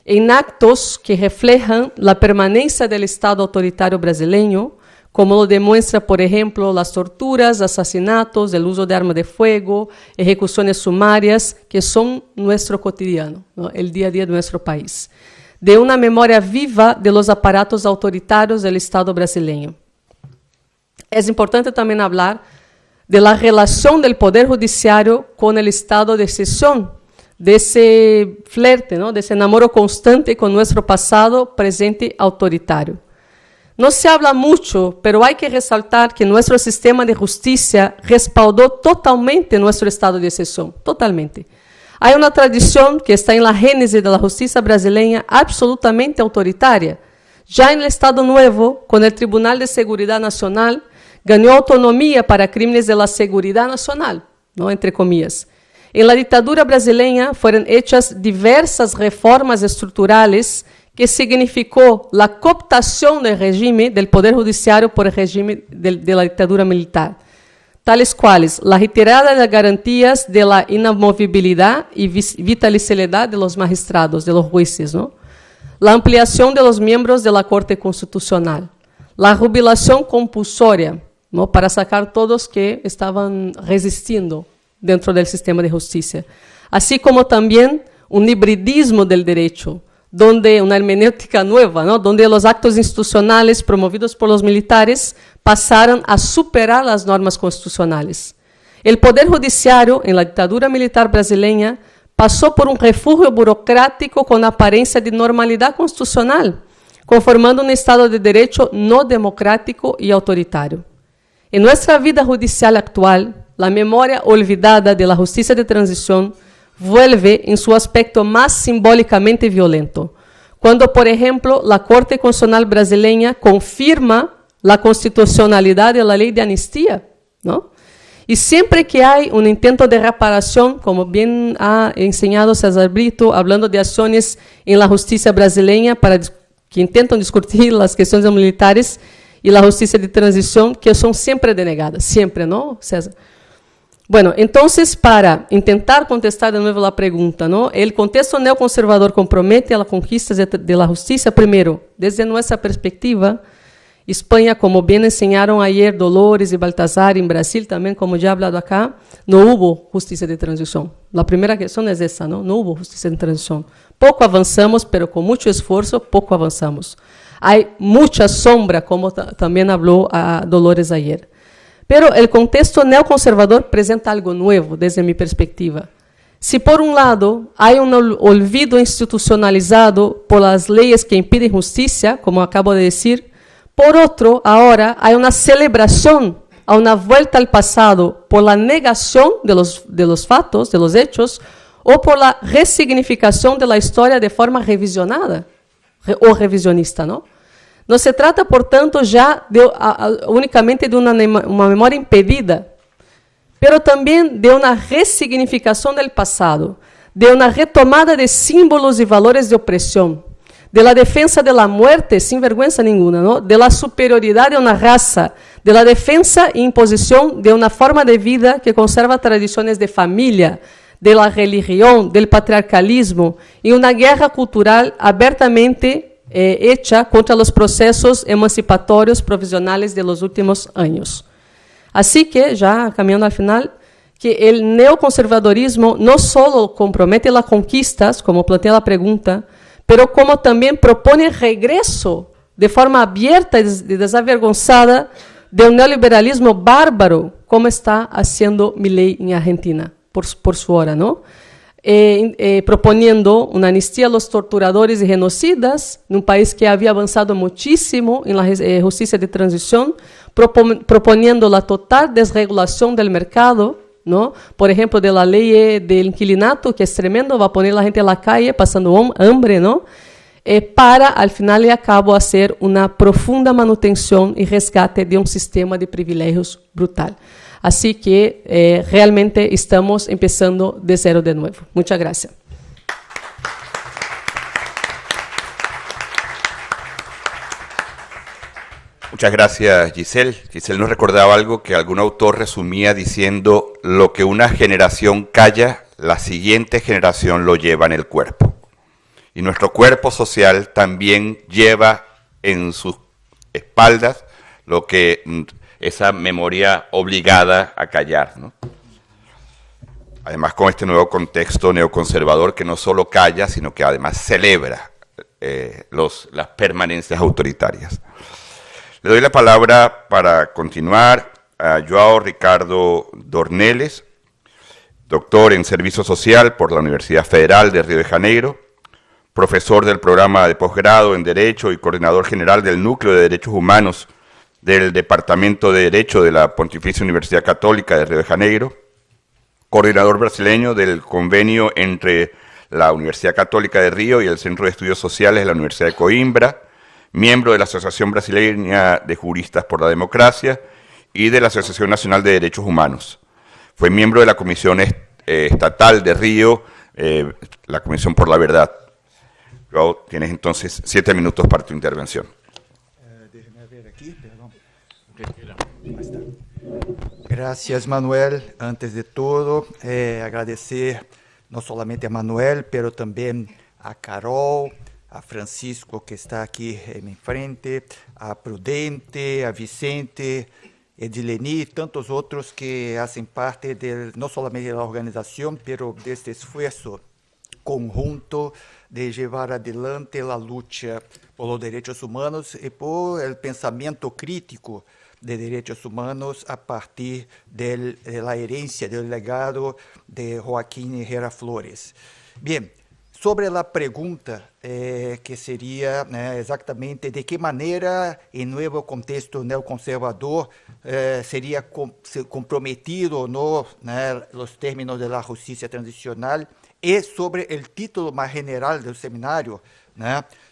en actos que reflejan la permanencia del Estado autoritario brasileño, como lo demuestra, por ejemplo, las torturas, asesinatos, el uso de armas de fuego, ejecuciones sumarias, que son nuestro cotidiano, ¿no? El día a día de nuestro país. De una memoria viva de los aparatos autoritarios del Estado brasileño. Es importante también hablar de la relación del Poder Judiciario con el estado de excepción, de ese flerte, ¿no? De ese enamoro constante con nuestro pasado presente autoritario. No se habla mucho, pero hay que resaltar que nuestro sistema de justicia respaldó totalmente nuestro estado de excepción, totalmente. Hay una tradición que está en la génesis de la justicia brasileña absolutamente autoritaria. Ya en el Estado Nuevo, con el Tribunal de Seguridad Nacional, ganó autonomía para crímenes de la seguridad nacional, ¿no? Entre comillas. En la dictadura brasileña fueron hechas diversas reformas estructurales que significó la cooptación del régimen del Poder Judiciario por el régimen de la dictadura militar, tales cuales la retirada de las garantías de la inamovibilidad y vitaliciedad de los magistrados, de los jueces, ¿no? La ampliación de los miembros de la Corte Constitucional, la jubilación compulsoria, ¿no? Para sacar todos que estaban resistiendo dentro del sistema de justicia, así como también un hibridismo del derecho, donde una hermenéutica nueva, ¿no? Donde los actos institucionales promovidos por los militares pasaron a superar las normas constitucionales. El Poder Judiciario, en la dictadura militar brasileña, pasó por un refugio burocrático con apariencia de normalidad constitucional, conformando un Estado de Derecho no democrático y autoritario. En nuestra vida judicial actual, la memoria olvidada de la justicia de transición vuelve en su aspecto más simbólicamente violento, cuando, por ejemplo, la Corte Constitucional brasileña confirma la constitucionalidad de la ley de amnistía, ¿no? Y siempre que hay un intento de reparación, como bien ha enseñado César Brito, hablando de acciones en la justicia brasileña que intentan discutir las cuestiones militares y la justicia de transición, que son siempre denegadas, siempre, ¿no, César? Bueno, entonces, para intentar contestar de nuevo la pregunta, ¿no? El contexto neoconservador compromete a las conquistas de la justicia. Primero, desde nuestra perspectiva, España, como bien enseñaron ayer Dolores y Baltasar, en Brasil también, como ya he hablado acá, no hubo justicia de transición. La primera cuestión es esa, ¿no? No hubo justicia de transición. Poco avanzamos, pero con mucho esfuerzo, poco avanzamos. Hay mucha sombra, como también habló Dolores ayer. Pero el contexto neoconservador presenta algo nuevo, desde mi perspectiva. Si por un lado hay un olvido institucionalizado por las leyes que impiden justicia, como acabo de decir, por otro, ahora hay una celebración, a una vuelta al pasado por la negación de los fatos, de los hechos, o por la resignificación de la historia de forma revisionada o revisionista, ¿no? No se trata, por tanto, ya únicamente de una memoria impedida, pero también de una resignificación del pasado, de una retomada de símbolos y valores de opresión, de la defensa de la muerte sin vergüenza ninguna, ¿no? De la superioridad de una raza, de la defensa e imposición de una forma de vida que conserva tradiciones de familia, de la religión, del patriarcalismo, y una guerra cultural abiertamente hecha contra los procesos emancipatorios provisionales de los últimos años. Así que, ya caminando al final, que el neoconservadorismo no solo compromete las conquistas, como plantea la pregunta, pero como también propone el regreso de forma abierta y desavergonzada de un neoliberalismo bárbaro, como está haciendo Milei en Argentina, por su hora, ¿no? Proponiendo una amnistía a los torturadores y genocidas, en un país que había avanzado muchísimo en la justicia de transición, proponiendo la total desregulación del mercado, ¿no? Por ejemplo, de la ley del inquilinato, que es tremendo, va a poner a la gente en la calle pasando hambre, ¿no? Para, al final y al cabo, hacer una profunda manutención y rescate de un sistema de privilegios brutal. Así que realmente estamos empezando de cero de nuevo. Muchas gracias. Muchas gracias, Giselle. Giselle nos recordaba algo que algún autor resumía diciendo: lo que una generación calla, la siguiente generación lo lleva en el cuerpo. Y nuestro cuerpo social también lleva en sus espaldas lo que esa memoria obligada a callar, ¿no? Además, con este nuevo contexto neoconservador que no solo calla, sino que además celebra las permanencias autoritarias. Le doy la palabra para continuar a João Ricardo Dornelles, doctor en Servicio Social por la Universidad Federal de Río de Janeiro, profesor del programa de posgrado en Derecho y coordinador general del Núcleo de Derechos Humanos del Departamento de Derecho de la Pontificia Universidad Católica de Río de Janeiro, coordinador brasileño del convenio entre la Universidad Católica de Río y el Centro de Estudios Sociales de la Universidad de Coimbra, miembro de la Asociación Brasileña de Juristas por la Democracia y de la Asociación Nacional de Derechos Humanos. Fue miembro de la Comisión Estatal de Río, la Comisión por la Verdad. Luego tienes entonces 7 minutos para tu intervención. Déjeme ver aquí, perdón. Gracias, Manuel. Antes de todo, agradecer no solamente a Manuel, pero también a Carol, a Francisco, que está aquí en mi frente, a Prudente, a Vicente, Edileni y tantos otros que hacen parte no solamente de la organización, pero de este esfuerzo conjunto de llevar adelante la lucha por los derechos humanos y por el pensamiento crítico de derechos humanos a partir de la herencia, del legado de Joaquín Herrera Flores. Bien, sobre la pregunta que sería exactamente de qué manera el nuevo contexto neoconservador sería comprometido o no los términos de la justicia transicional, y sobre el título más general del seminario,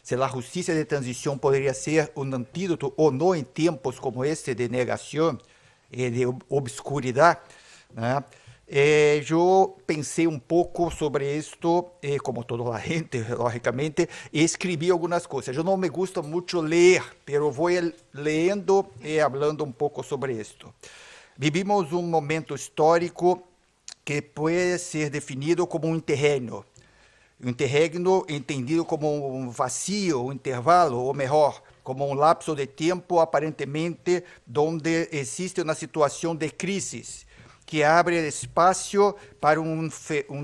si la justicia de transición podría ser un antídoto o no en tiempos como este de negación y de obscuridad. Yo pensé un poco sobre esto, como toda la gente, lógicamente, y escribí algunas cosas. Yo no me gusta mucho leer, pero voy leyendo y hablando un poco sobre esto. Vivimos um momento histórico que pode ser definido como um interregno. Um interregno entendido como um vazio, um intervalo, ou melhor, como um lapso de tempo aparentemente onde existe uma situação de crise que abre espaço para um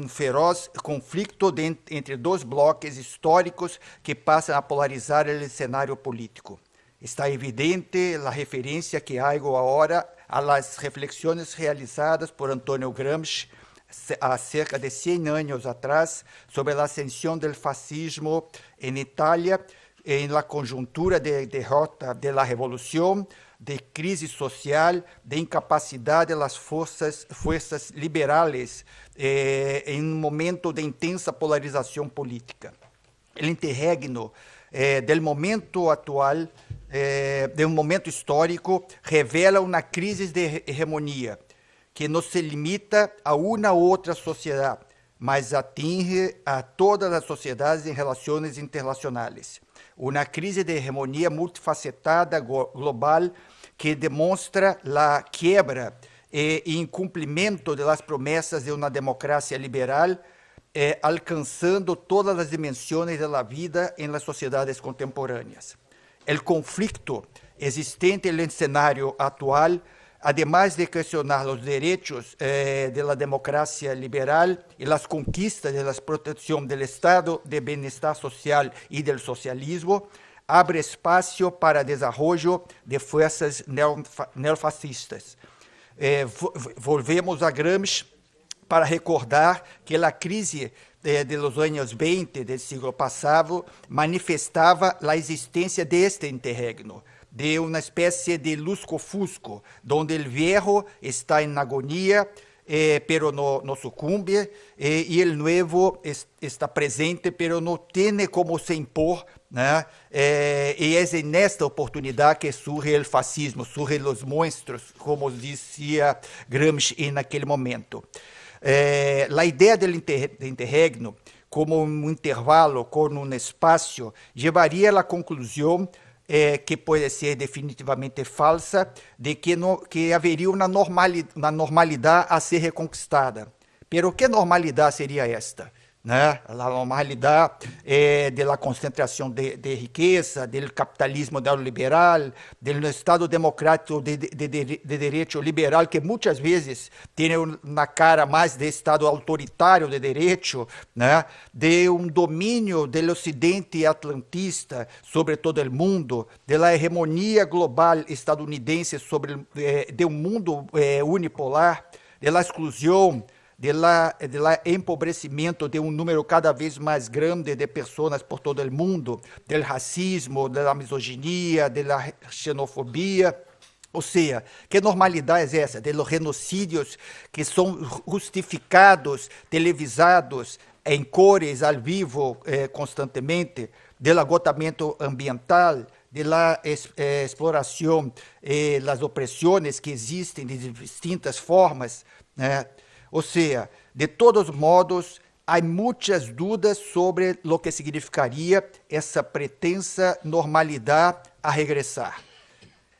feroz conflito entre dois blocos históricos que passam a polarizar o cenário político. Está evidente a referência que hago agora às reflexões realizadas por Antonio Gramsci há cerca de 100 anos atrás sobre a ascensão do fascismo em Itália, em la conjuntura de derrota de la revolução, de crise social, de incapacidade das forças liberais em um momento de intensa polarização política. O interregno do momento atual, de um momento histórico, revela uma crise de hegemonia que não se limita a uma ou outra sociedade, mas atinge a todas as sociedades em relações internacionais. Uma crise de hegemonia multifacetada, global, que demonstra a quebra e incumprimento das promessas de uma democracia liberal, alcançando todas as dimensões da vida em las sociedades contemporâneas. O conflito existente no cenário atual, además de questionar os direitos da democracia liberal e as conquistas da proteção do estado de bem-estar social e do socialismo, abre espaço para desenvolvimento de forças neofascistas. Volvemos a Gramsci para recordar que a crise de los anos 20 do século passado manifestava a existência deste interregno, de uma espécie de lusco-fusco, onde o viejo está em agonia, pero no sucumbe, e o novo está presente, pero não tem como se impor, né? E é nesta oportunidade que surge o fascismo, surgem os monstros, como dizia Gramsci naquele momento. A ideia do interregno como um intervalo com um espaço levaria à conclusão que pode ser definitivamente falsa, de que haveria uma normalidade a ser reconquistada. Pero que normalidade seria esta? Né? A normalidade da concentração de riqueza, do capitalismo neoliberal, do Estado democrático de direito liberal, que muitas vezes tem na cara mais de Estado autoritário de direito, né? De um domínio do Ocidente atlantista sobre todo o mundo, da hegemonia global estadunidense sobre de um mundo unipolar, da exclusão, do empobrecimento de um número cada vez mais grande de pessoas por todo o mundo, do racismo, da misoginia, da xenofobia. Ou seja, que normalidade é essa? De los genocídios que são justificados, televisados, em cores, ao vivo, constantemente, do agotamento ambiental, da exploração e das opressões que existem de distintas formas, né? Ou seja, de todos os modos, há muitas dúvidas sobre o que significaria essa pretensa normalidade a regressar.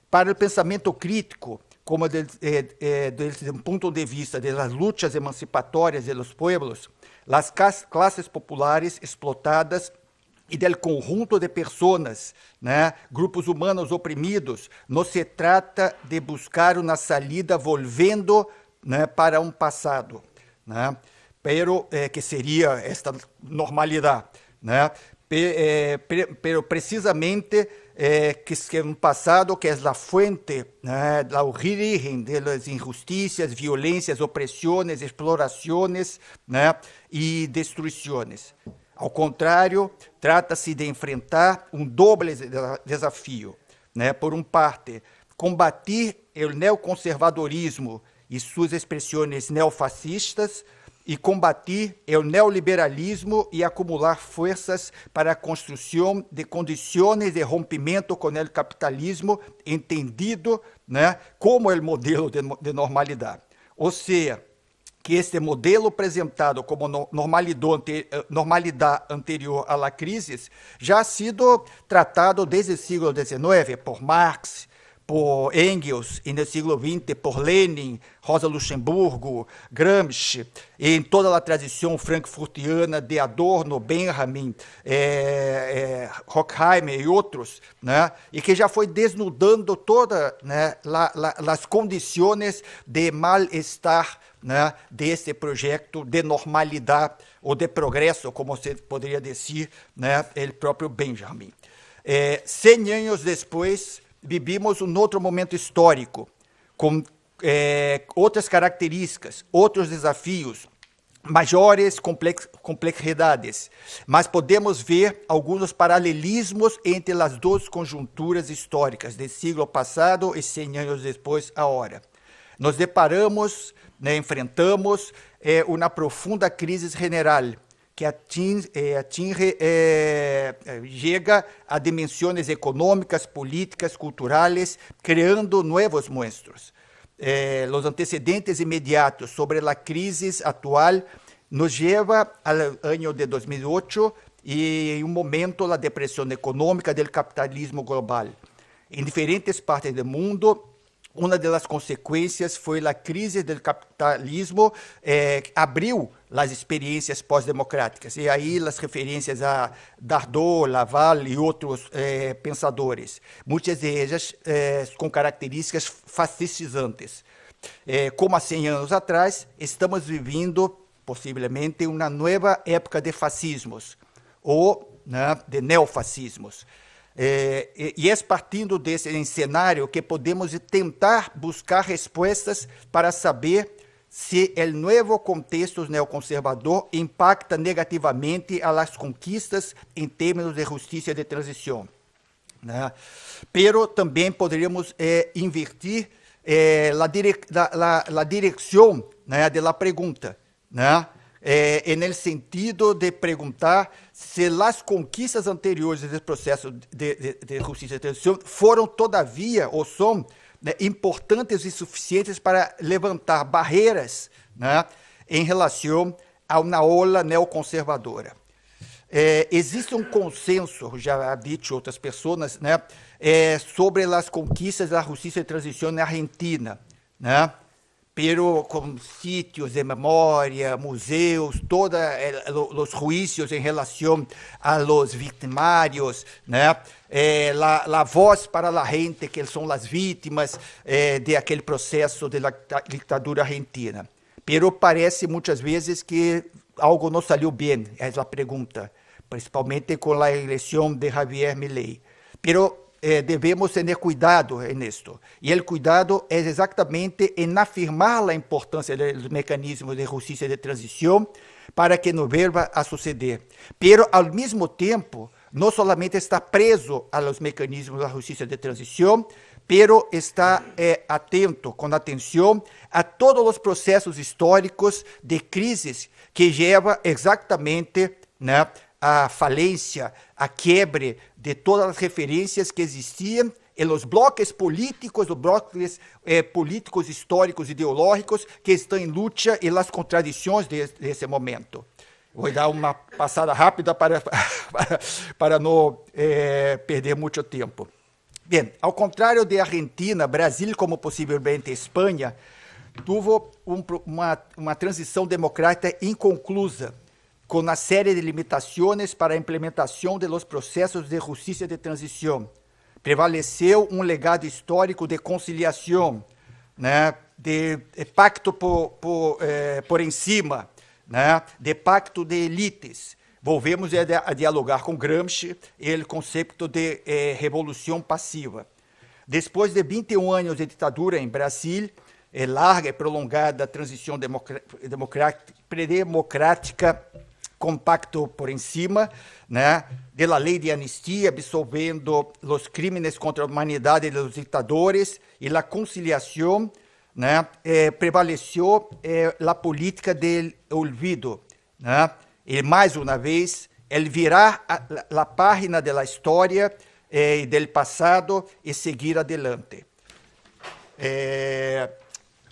Para o pensamento crítico, como desde um ponto de vista das lutas emancipatórias de los pueblos, as classes populares explotadas e del conjunto de pessoas, né, grupos humanos oprimidos, não se trata de buscar uma salida volvendo, né, para um passado, né, pero que seria esta normalidade, né, pero precisamente que é um passado que é a fuente, né, a origem das injusticias, violências, opressões, explorações, né, e destruições. Ao contrário, trata-se de enfrentar um doble desafio, né, por uma parte, combater o neoconservadorismo e suas expressões neofascistas, e combater o neoliberalismo e acumular forças para a construção de condições de rompimento com o capitalismo, entendido, né, como o modelo de normalidade. Ou seja, que este modelo apresentado como normalidade anterior à crise já ha sido tratado desde o século XIX por Marx, por Engels e no século XX por Lenin, Rosa Luxemburgo, Gramsci, e em toda a tradição frankfurtiana de Adorno, Benjamin, Horkheimer e outros, né? E que já foi desnudando todas, né, as condições de mal-estar, né, desse projeto de normalidade ou de progresso, como se poderia dizer, né, o próprio Benjamin. 100 anos depois, vivimos um outro momento histórico, com outras características, outros desafios, maiores complexidades, mas podemos ver alguns paralelismos entre as duas conjunturas históricas do século passado e 100 anos depois, agora. Nos deparamos, né, enfrentamos uma profunda crise general, que chega a dimensões econômicas, políticas, culturais, criando novos monstros. Os antecedentes imediatos sobre a crise atual nos leva ao ano de 2008 e, em um momento, a depressão econômica do capitalismo global. Em diferentes partes do mundo, uma das consequências foi a crise do capitalismo, abriu as experiências pós-democráticas. E aí as referências a Dardot, Laval e outros pensadores, muitas delas com características fascistizantes. Como há 100 anos atrás, estamos vivendo, possivelmente, uma nova época de fascismos, ou, né, de neofascismos. E é partindo desse cenário que podemos tentar buscar respostas para saber se o novo contexto neoconservador impacta negativamente as conquistas em termos de justiça de transição. Né? Pero também poderíamos invertir a direção, né, da pergunta, né? No sentido de perguntar se as conquistas anteriores desse processo de justiça de transição foram, todavia, ou são, né, importantes e suficientes para levantar barreiras, né, em relação a uma ola neoconservadora. Existe um consenso, já dito outras pessoas, né, sobre as conquistas da justiça de transição na Argentina, né? Pero com sítios de memória, museus, todos os juízos em relação a los victimários, né? A voz para a gente, que são as vítimas de aquele processo de ditadura argentina. Pero parece muitas vezes que algo não saiu bem, é a pergunta, principalmente com a eleição de Javier Milei. Pero devemos ter cuidado nisto. E o cuidado é exatamente em afirmar a importância dos mecanismos de justiça de transição para que não vuelva a suceder. Pero, ao mesmo tempo, não solamente está preso aos mecanismos da justiça de transição, pero está atento, com atenção, a todos os processos históricos de crises que levam exatamente, né, a falência, a quebre de todas as referências que existiam e os blocos políticos, históricos, ideológicos que estão em luta e as contradições desse momento. Vou dar uma passada rápida para não perder muito tempo. Bem, ao contrário de Argentina, Brasil, como possivelmente Espanha, teve uma transição democrática inconclusa, com uma série de limitações para a implementação dos processos de justiça de transição. Prevaleceu um legado histórico de conciliação, né, de pacto por em cima, né, de pacto de elites. Volvemos a dialogar com Gramsci e o conceito de revolução passiva. Depois de 21 anos de ditadura em Brasil, larga e prolongada transição democrática, com pacto por em cima, né, da lei de anistia, absolvendo os crimes contra a humanidade dos ditadores, e a conciliação, né, prevaleceu a política do olvido, né, e mais uma vez, ele virar a página da história e do passado e seguir adelante.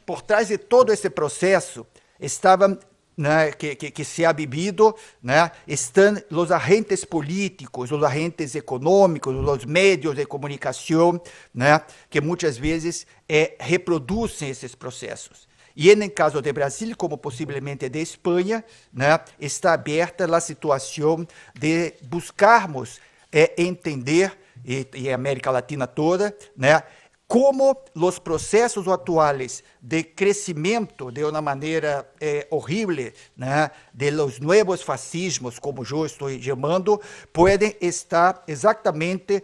Por trás de todo esse processo estavam né, que se ha vivido, né, estão os agentes políticos, os agentes econômicos, os meios de comunicação, né, que muitas vezes reproduzem esses processos. E no caso de Brasil, como possivelmente de Espanha, né, está aberta a situação de buscarmos entender, e a América Latina toda, né, como os processos atuais de crescimento de uma maneira horrível, né, de los novos fascismos, como eu estou chamando, podem estar exatamente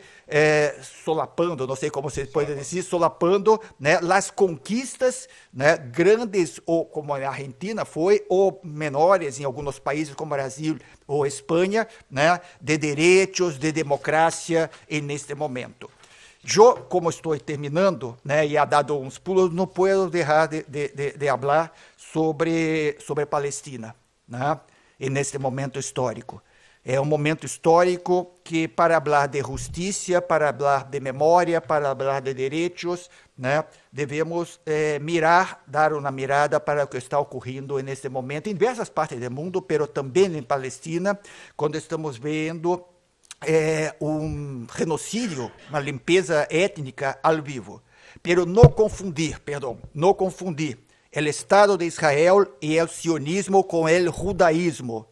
solapando, não sei como se pode dizer, solapando, né, as conquistas, né, grandes, ou como na Argentina foi, ou menores em alguns países como Brasil ou Espanha, né, de direitos, de democracia neste momento. Eu, como estou terminando, né, e ha dado uns pulos, não posso deixar de falar sobre Palestina, né, neste momento histórico. É um momento histórico que, para falar de justiça, para falar de memória, para falar de direitos, né, devemos dar uma mirada para o que está ocorrendo neste momento em diversas partes do mundo, mas também em Palestina, quando estamos vendo um genocídio, uma limpeza étnica ao vivo. Pero não confundir o Estado de Israel e o sionismo com o judaísmo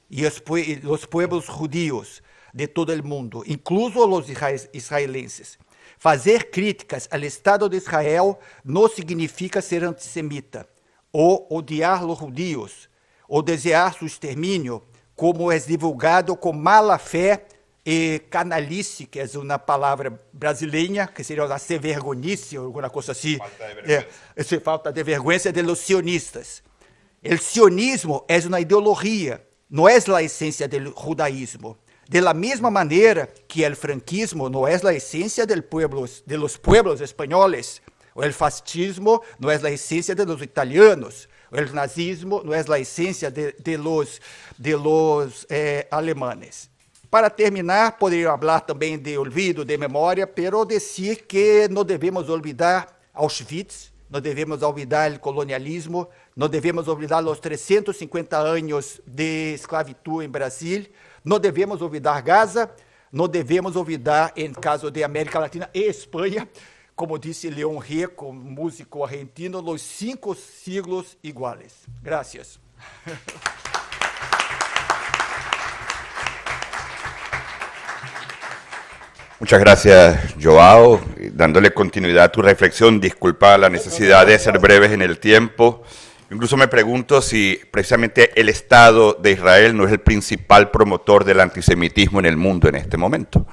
e os pueblos judíos de todo o mundo, incluso os israelenses. Fazer críticas ao Estado de Israel não significa ser antissemita, ou odiar os judíos, ou desejar seu extermínio, como é divulgado com mala fé e canalice, que é uma palavra brasileira, que seria uma vergonhice, ou alguma coisa assim. Falta de vergonha de los sionistas. O sionismo é uma ideologia, não é a essência do judaísmo. De la mesma maneira que o franquismo não é a essência de los pueblos espanhóis, o fascismo não é a essência de los italianos, o nazismo não é a essência de los alemães. Para terminar, poderia falar também de olvido, de memória, pero dizer que não devemos olvidar Auschwitz, não devemos olvidar o colonialismo, não devemos olvidar os 350 anos de esclavitud em Brasil, não devemos olvidar Gaza, não devemos olvidar, em caso de América Latina e Espanha, como disse León Gieco, músico argentino, os 5 siglos iguais. Gracias. Muchas gracias, Joao. Dándole continuidad a tu reflexión, disculpa la necesidad de ser breves en el tiempo. Incluso me pregunto si precisamente el Estado de Israel no es el principal promotor del antisemitismo en el mundo en este momento.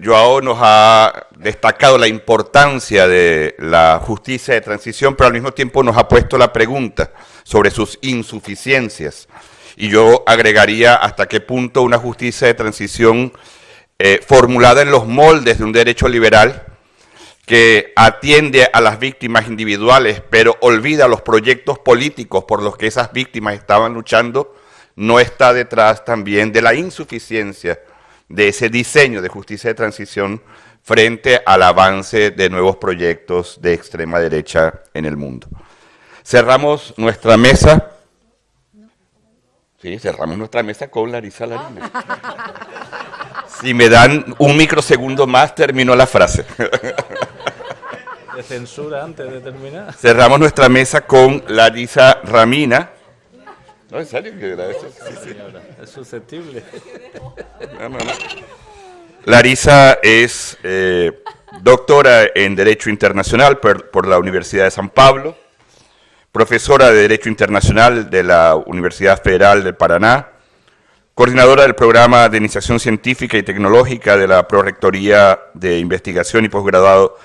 Joao nos ha destacado la importancia de la justicia de transición, pero al mismo tiempo nos ha puesto la pregunta sobre sus insuficiencias. Y yo agregaría hasta qué punto una justicia de transición formulada en los moldes de un derecho liberal que atiende a las víctimas individuales, pero olvida los proyectos políticos por los que esas víctimas estaban luchando, no está detrás también de la insuficiencia de ese diseño de justicia de transición frente al avance de nuevos proyectos de extrema derecha en el mundo. Cerramos nuestra mesa. Sí, cerramos nuestra mesa con Larisa Larina. Si me dan un microsegundo más, termino la frase. ¿De censura antes de terminar? Cerramos nuestra mesa con Larisa Ramina. No, en serio, que era eso. Sí, sí. Es susceptible. No. Larisa es doctora en Derecho Internacional por la Universidad de San Pablo, profesora de Derecho Internacional de la Universidad Federal del Paraná, coordinadora del Programa de Iniciación Científica y Tecnológica de la Prorrectoría de Investigación y Posgrado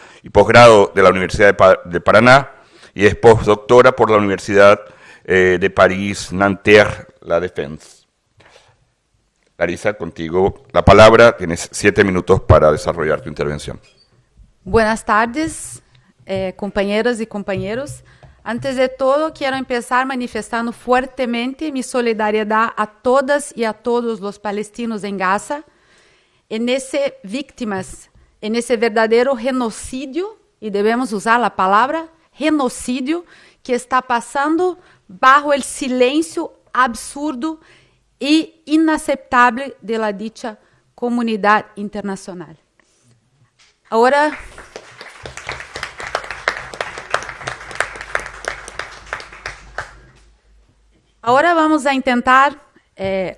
de la Universidad de Paraná, y es postdoctora por la Universidad de París, Nanterre, La Défense. Larisa, contigo la palabra, tienes 7 minutos para desarrollar tu intervención. Buenas tardes, compañeras y compañeros. Antes de todo, quiero empezar manifestando fuertemente mi solidaridad a todas y a todos los palestinos en Gaza, en ese verdadero genocidio, y debemos usar la palabra genocídio que está passando bajo el silêncio absurdo e inaceptável de la dicha comunidade internacional. Agora vamos a tentar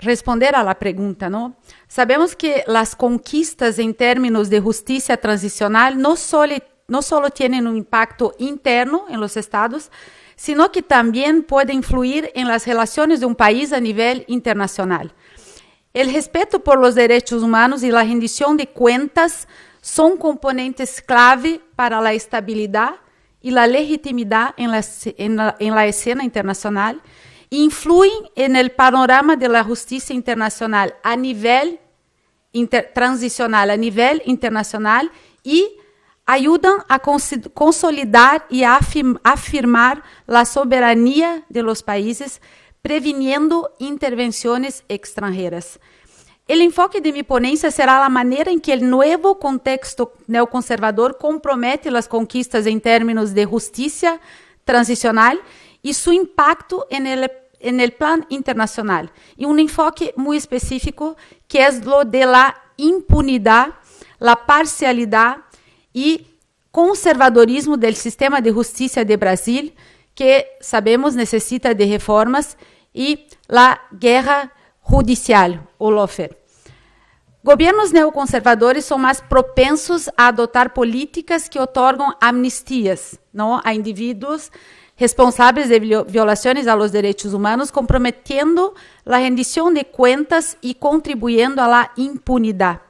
responder a la pergunta, ¿no? Sabemos que as conquistas em termos de justiça transicional não solo tienen un impacto interno en los estados, sino que también puede influir en las relaciones de un país a nivel internacional. El respeto por los derechos humanos y la rendición de cuentas son componentes clave para la estabilidad y la legitimidad en la escena internacional e influyen en el panorama de la justicia internacional a nivel transicional, a nivel internacional y ayudan a consolidar y a afirmar la soberanía de los países, previniendo intervenciones extranjeras. El enfoque de mi ponencia será la manera en que el nuevo contexto neoconservador compromete las conquistas en términos de justicia transicional y su impacto en el plan internacional. Y un enfoque muy específico que es lo de la impunidad, la parcialidad y conservadorismo del sistema de justicia de Brasil, que sabemos necesita de reformas, y la guerra judicial, o lawfare. Gobiernos neoconservadores son más propensos a adoptar políticas que otorgam amnistías, ¿no?, a indivíduos responsáveis de violações a los derechos humanos, comprometiendo la rendición de cuentas y contribuyendo a la impunidad.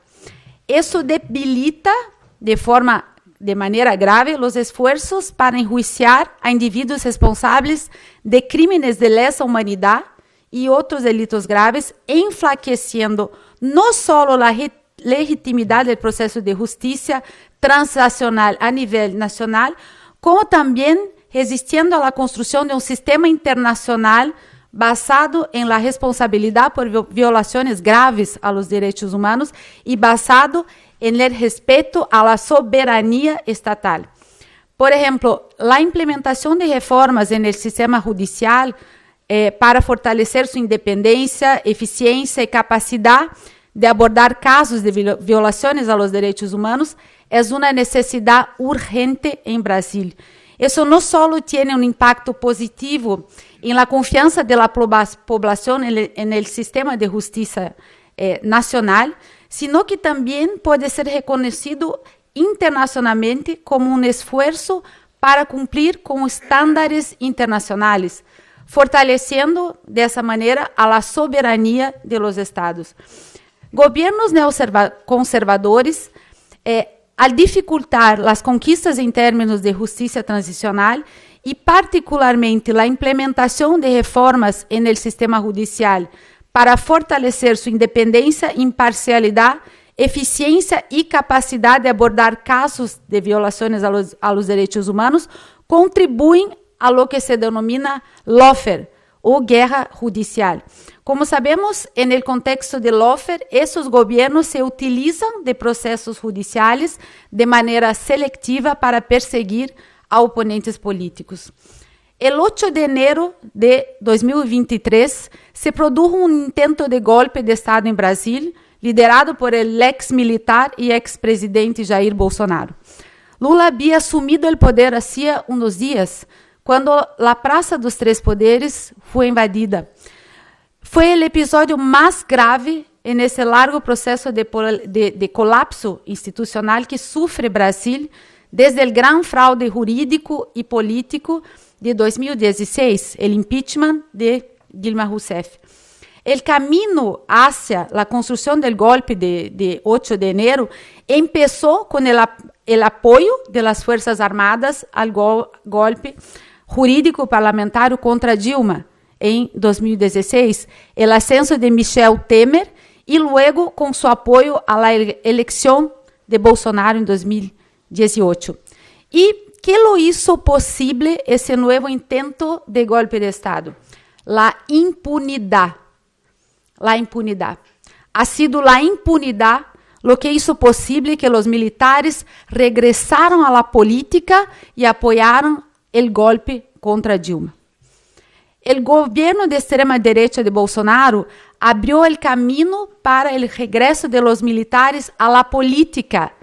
Eso debilita de maneira grave los esfuerzos para enjuiciar a indivíduos responsáveis de crímenes de lesa humanidad y otros delitos graves, enflaqueciendo no solo la legitimidad del proceso de justicia transnacional a nivel nacional, como también resistiendo a la construcción de un sistema internacional basado en la responsabilidad por violaciones graves a los derechos humanos y basado en el respeto a la soberanía estatal. Por ejemplo, la implementación de reformas en el sistema judicial para fortalecer su independencia, eficiencia y capacidad de abordar casos de violaciones a los derechos humanos es una necesidad urgente en Brasil. Eso no solo tiene un impacto positivo en la confianza de la población en el sistema de justicia nacional, sino que también puede ser reconocido internacionalmente como un esfuerzo para cumplir con estándares internacionales, fortaleciendo de esa manera a la soberanía de los estados. Gobiernos neoconservadores, al dificultar las conquistas en términos de justicia transicional y particularmente la implementación de reformas en el sistema judicial para fortalecer su independencia, imparcialidad, eficiencia y capacidad de abordar casos de violaciones a los derechos humanos, contribuyen a lo que se denomina lawfare o guerra judicial. Como sabemos, en el contexto de lawfare, esos gobiernos se utilizan de procesos judiciales de manera selectiva para perseguir a oponentes políticos. El 8 de enero de 2023 se produjo un intento de golpe de Estado en Brasil, liderado por el ex-militar y ex-presidente Jair Bolsonaro. Lula había asumido el poder hacía unos días, cuando la Praça dos Três Poderes fue invadida. Fue el episodio más grave en ese largo proceso de colapso institucional que sufre Brasil desde el gran fraude jurídico y político de 2016, el impeachment de Dilma Rousseff. El camino hacia la construcción del golpe de 8 de enero empezó con el apoyo de las Fuerzas Armadas al golpe jurídico parlamentario contra Dilma en 2016, el ascenso de Michel Temer y luego con su apoyo a la elección de Bolsonaro en 2018. ¿Y qué lo hizo posible ese nuevo intento de golpe de Estado? La impunidad. La impunidad. Ha sido la impunidad lo que hizo posible que los militares regresaran a la política y apoyaran el golpe contra Dilma. El gobierno de extrema derecha de Bolsonaro abrió el camino para el regreso de los militares a la política,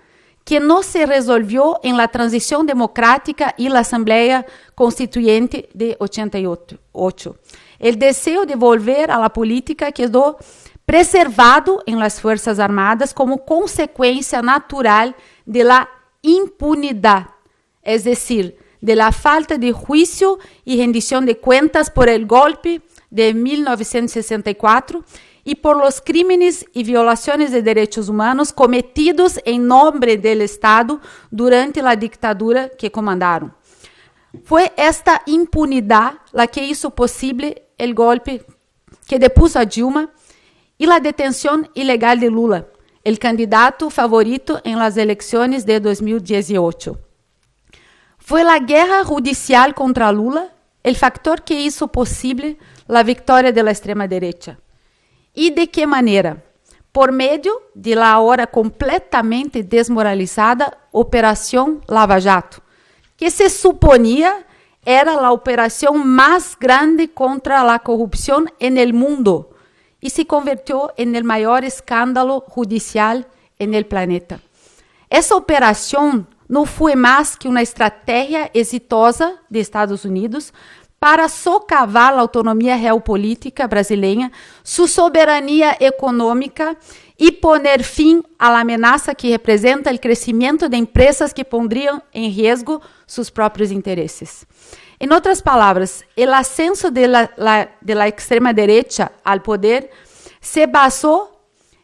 que no se resolvió en la transición democrática y la Asamblea Constituyente de 88. El deseo de volver a la política quedó preservado en las Fuerzas Armadas como consecuencia natural de la impunidad, es decir, de la falta de juicio y rendición de cuentas por el golpe de 1964 y por los crímenes y violaciones de derechos humanos cometidos en nombre del Estado durante la dictadura que comandaron. Fue esta impunidad la que hizo posible el golpe que depuso a Dilma y la detención ilegal de Lula, el candidato favorito en las elecciones de 2018. Fue la guerra judicial contra Lula el factor que hizo posible la victoria de la extrema derecha. ¿Y de qué manera? Por medio de la ahora completamente desmoralizada Operación Lava Jato, que se suponía era la operación más grande contra la corrupción en el mundo y se convirtió en el mayor escándalo judicial en el planeta. Esa operación no fue más que una estrategia exitosa de Estados Unidos para socavar la autonomía geopolítica brasileña, su soberanía económica y poner fin a la amenaza que representa el crecimiento de empresas que pondrían en riesgo sus propios intereses. En otras palabras, el ascenso de la extrema derecha al poder se basó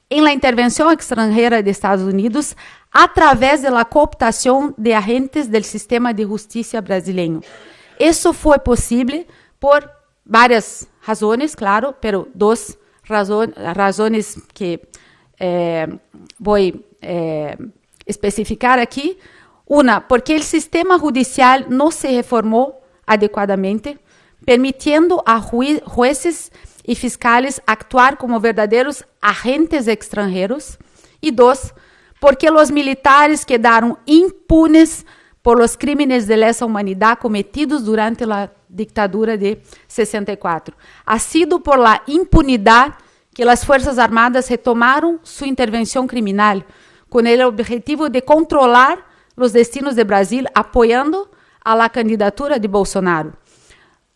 en la intervención extranjera de Estados Unidos a través de la cooptación de agentes del sistema de justicia brasileño. Eso fue posible por varias razones, claro, pero dos razones que voy a especificar aquí. Una, porque el sistema judicial no se reformó adecuadamente, permitiendo a jueces y fiscales actuar como verdaderos agentes extranjeros. Y dos, porque los militares quedaron impunes por los crímenes de lesa humanidad cometidos durante la dictadura de 64. Ha sido por la impunidad que las Fuerzas Armadas retomaron su intervención criminal, con el objetivo de controlar los destinos de Brasil, apoyando a la candidatura de Bolsonaro.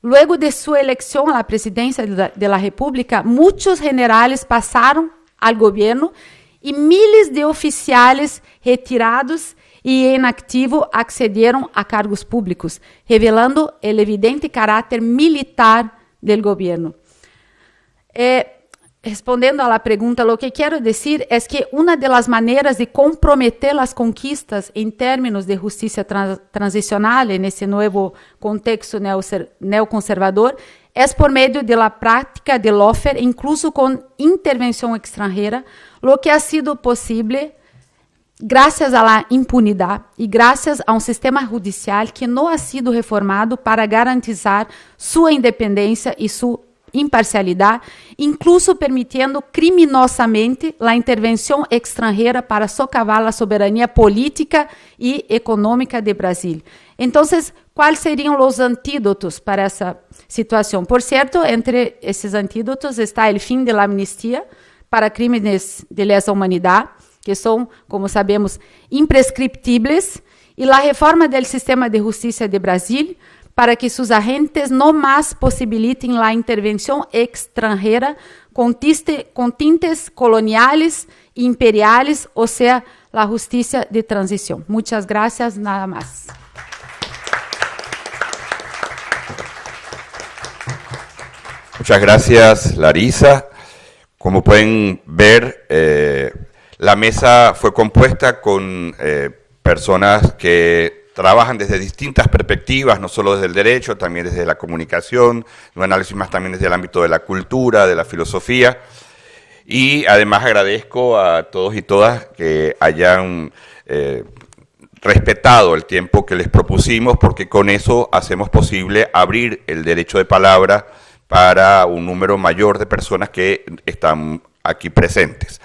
Luego de su elección a la presidencia de la República, muchos generales pasaron al gobierno y miles de oficiales retirados y en activo accedieron a cargos públicos, revelando el evidente carácter militar del gobierno. Respondiendo a la pregunta, lo que quiero decir es que una de las maneras de comprometer las conquistas en términos de justicia transicional en ese nuevo contexto neoconservador es por medio de la práctica del lawfare, incluso con intervención extranjera, lo que ha sido posible gracias a la impunidad y gracias a un sistema judicial que no ha sido reformado para garantizar su independencia y su imparcialidad, incluso permitiendo criminosamente la intervención extranjera para socavar la soberanía política y económica de Brasil. Entonces, ¿cuáles serían los antídotos para esa situación? Por cierto, entre esos antídotos está el fin de la amnistía para crímenes de lesa humanidad, que son, como sabemos, imprescriptibles, y la reforma del sistema de justicia de Brasil para que sus agentes no más posibiliten la intervención extranjera con tintes coloniales, imperiales, o sea, la justicia de transición. Muchas gracias, nada más. Muchas gracias, Larissa. Como pueden ver, la mesa fue compuesta con personas que trabajan desde distintas perspectivas, no solo desde el derecho, también desde la comunicación, un análisis más también desde el ámbito de la cultura, de la filosofía. Y además agradezco a todos y todas que hayan respetado el tiempo que les propusimos, porque con eso hacemos posible abrir el derecho de palabra para un número mayor de personas que están aquí presentes.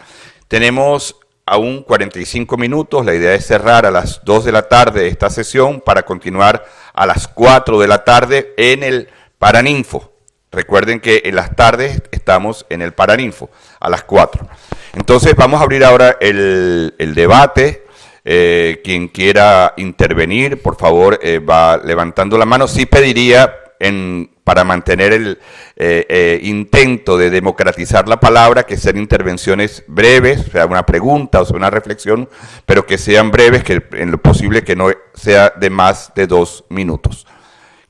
Tenemos aún 45 minutos, la idea es cerrar a las 2 de la tarde esta sesión para continuar a las 4 de la tarde en el Paraninfo. Recuerden que en las tardes estamos en el Paraninfo, a las 4. Entonces vamos a abrir ahora el debate. Quien quiera intervenir, por favor, va levantando la mano. Sí pediría, para mantener el intento de democratizar la palabra, que sean intervenciones breves, sea una pregunta o sea una reflexión, pero que sean breves, que en lo posible que no sea de más de 2 minutos.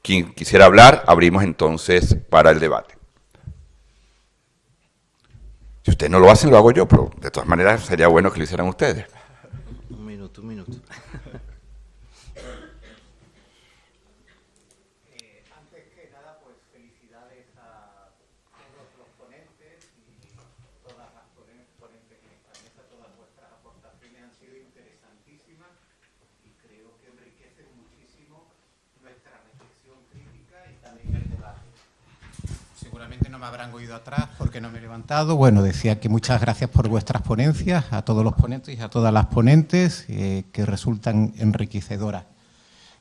Quien quisiera hablar, abrimos entonces para el debate. Si ustedes no lo hacen, lo hago yo, pero de todas maneras sería bueno que lo hicieran ustedes. Un minuto. Antes que nada, pues felicidades a todos los ponentes y todas las ponentes en esta mesa. Todas vuestras aportaciones han sido interesantísimas y creo que enriquecen muchísimo nuestra reflexión crítica y también el debate. Seguramente no me habrán oído atrás porque no me he levantado. Bueno, decía que muchas gracias por vuestras ponencias, a todos los ponentes y a todas las ponentes, que resultan enriquecedoras.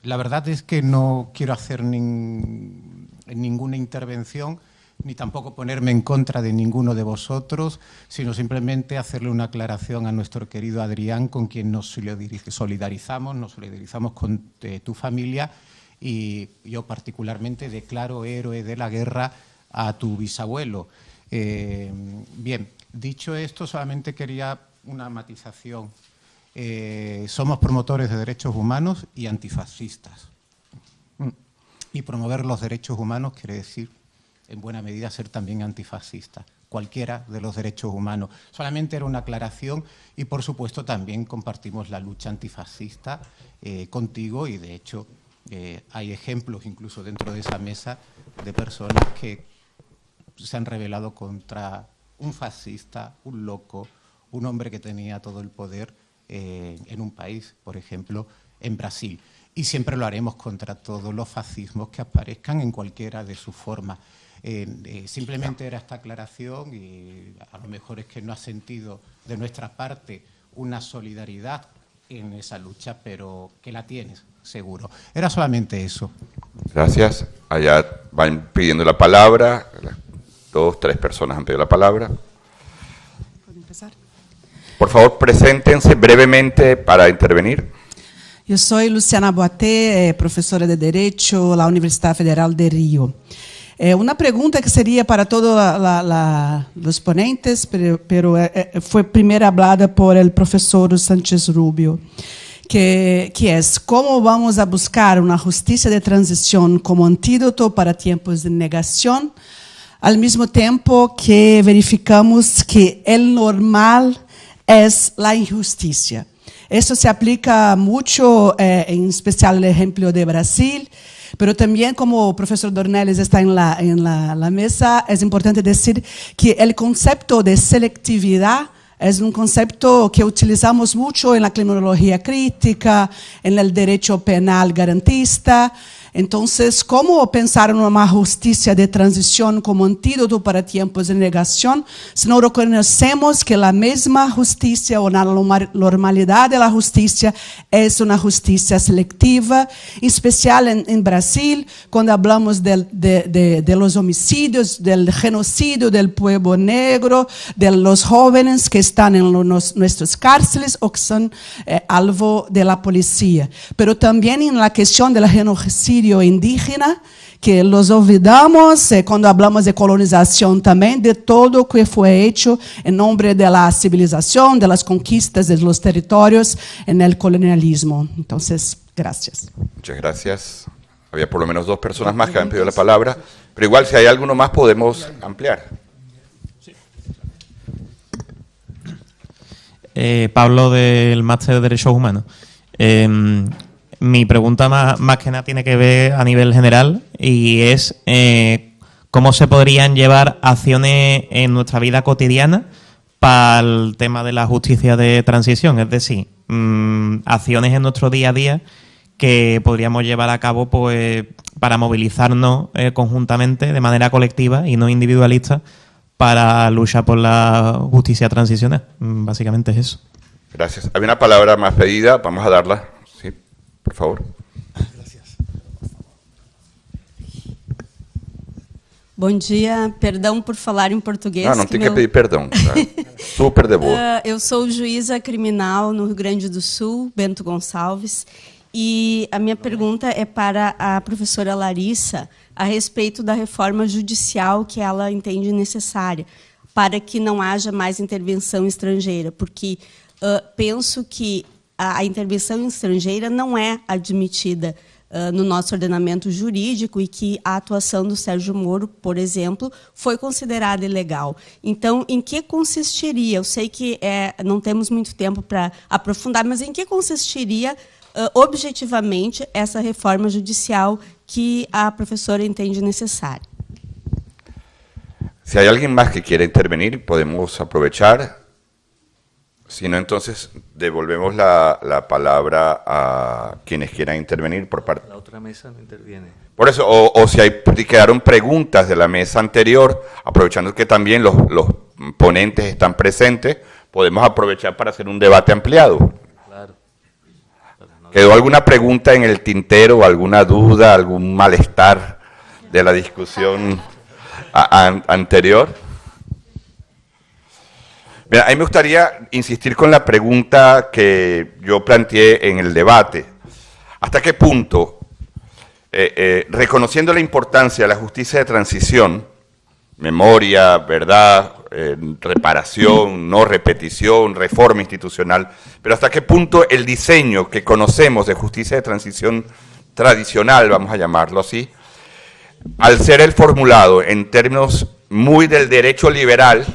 La verdad es que no quiero hacer ninguna intervención, ni tampoco ponerme en contra de ninguno de vosotros, sino simplemente hacerle una aclaración a nuestro querido Adrián, con quien nos solidarizamos con tu familia, y yo particularmente declaro héroe de la guerra a tu bisabuelo. Bien, dicho esto, solamente quería una matización. Somos promotores de derechos humanos y antifascistas. Y promover los derechos humanos quiere decir, en buena medida, ser también antifascista. Cualquiera de los derechos humanos. Solamente era una aclaración y, por supuesto, también compartimos la lucha antifascista contigo, y, de hecho, hay ejemplos incluso dentro de esa mesa de personas que se han rebelado contra un fascista, un loco, un hombre que tenía todo el poder en un país, por ejemplo, en Brasil. Y siempre lo haremos contra todos los fascismos que aparezcan en cualquiera de sus formas. Simplemente era esta aclaración, y a lo mejor es que no has sentido de nuestra parte una solidaridad en esa lucha, pero que la tienes, seguro. Era solamente eso. Gracias. Allá van pidiendo la palabra. 2, 3 personas han pedido la palabra. ¿Puedo empezar? Por favor, preséntense brevemente para intervenir. Eu sou Luciana Boatê, professora de Direito na Universidade Federal de Rio. Uma pergunta que seria para todos os ponentes, pero foi primeiro falada por el professor Sánchez Rubio, que é como vamos a buscar uma justiça de transição como antídoto para tempos de negação, al mesmo tempo que verificamos que o normal é a injustiça. Isso se aplica muito, em especial no exemplo de Brasil, pero também, como o professor Dornelles está em la mesa, é importante dizer que o conceito de seletividade é um conceito que utilizamos muito na criminologia crítica, no direito penal garantista. Então, como pensar numa justiça de transição como antídoto para tempos de negação, se não reconhecemos que a mesma justiça, ou na normalidade da justiça, é uma justiça seletiva, em especial em Brasil, quando falamos de los homicídios, do genocídio do povo negro, de los jóvenes que estão em nossas cárceles ou que são alvo de la policía. Pero também na questão do genocídio indígena, que los olvidamos quando hablamos de colonização também, de todo o que foi hecho em nome da civilização, das conquistas de los territórios no colonialismo. Então, gracias. Muchas gracias. Había por lo menos 2 personas más que habían pedido la palabra, pero igual si hay alguno más podemos ampliar. Pablo, del Máster de Derechos Humanos. Mi pregunta más que nada tiene que ver a nivel general, y es cómo se podrían llevar acciones en nuestra vida cotidiana para el tema de la justicia de transición, es decir, acciones en nuestro día a día que podríamos llevar a cabo pues para movilizarnos conjuntamente, de manera colectiva y no individualista, para luchar por la justicia transicional. Básicamente es eso. Gracias. Hay una palabra más pedida, vamos a darla. Sí, por favor. Gracias. Bom dia, perdão por falar em português. Não tem que pedir perdão. Tá? Super de boa. Eu sou juíza criminal no Rio Grande do Sul, Bento Gonçalves, e a minha pergunta é para a professora Larissa a respeito da reforma judicial que ela entende necessária para que não haja mais intervenção estrangeira, porque penso que a intervenção estrangeira não é admitida no nosso ordenamento jurídico e que a atuação do Sérgio Moro, por exemplo, foi considerada ilegal. Então, em que consistiria? Eu sei que não temos muito tempo para aprofundar, mas em que consistiria objetivamente essa reforma judicial que a professora entende necessária? Si hay alguien más que quiera intervenir, podemos aprovechar. Si no, entonces devolvemos la palabra a quienes quieran intervenir por parte. La otra mesa no interviene. Por eso, o si quedaron preguntas de la mesa anterior, aprovechando que también los ponentes están presentes, podemos aprovechar para hacer un debate ampliado. Claro. ¿Quedó alguna pregunta en el tintero, alguna duda, algún malestar de la discusión anterior? Mira, a mí me gustaría insistir con la pregunta que yo planteé en el debate. ¿Hasta qué punto, reconociendo la importancia de la justicia de transición, memoria, verdad, reparación, no repetición, reforma institucional, pero hasta qué punto el diseño que conocemos de justicia de transición tradicional, vamos a llamarlo así, al ser el formulado en términos muy del derecho liberal,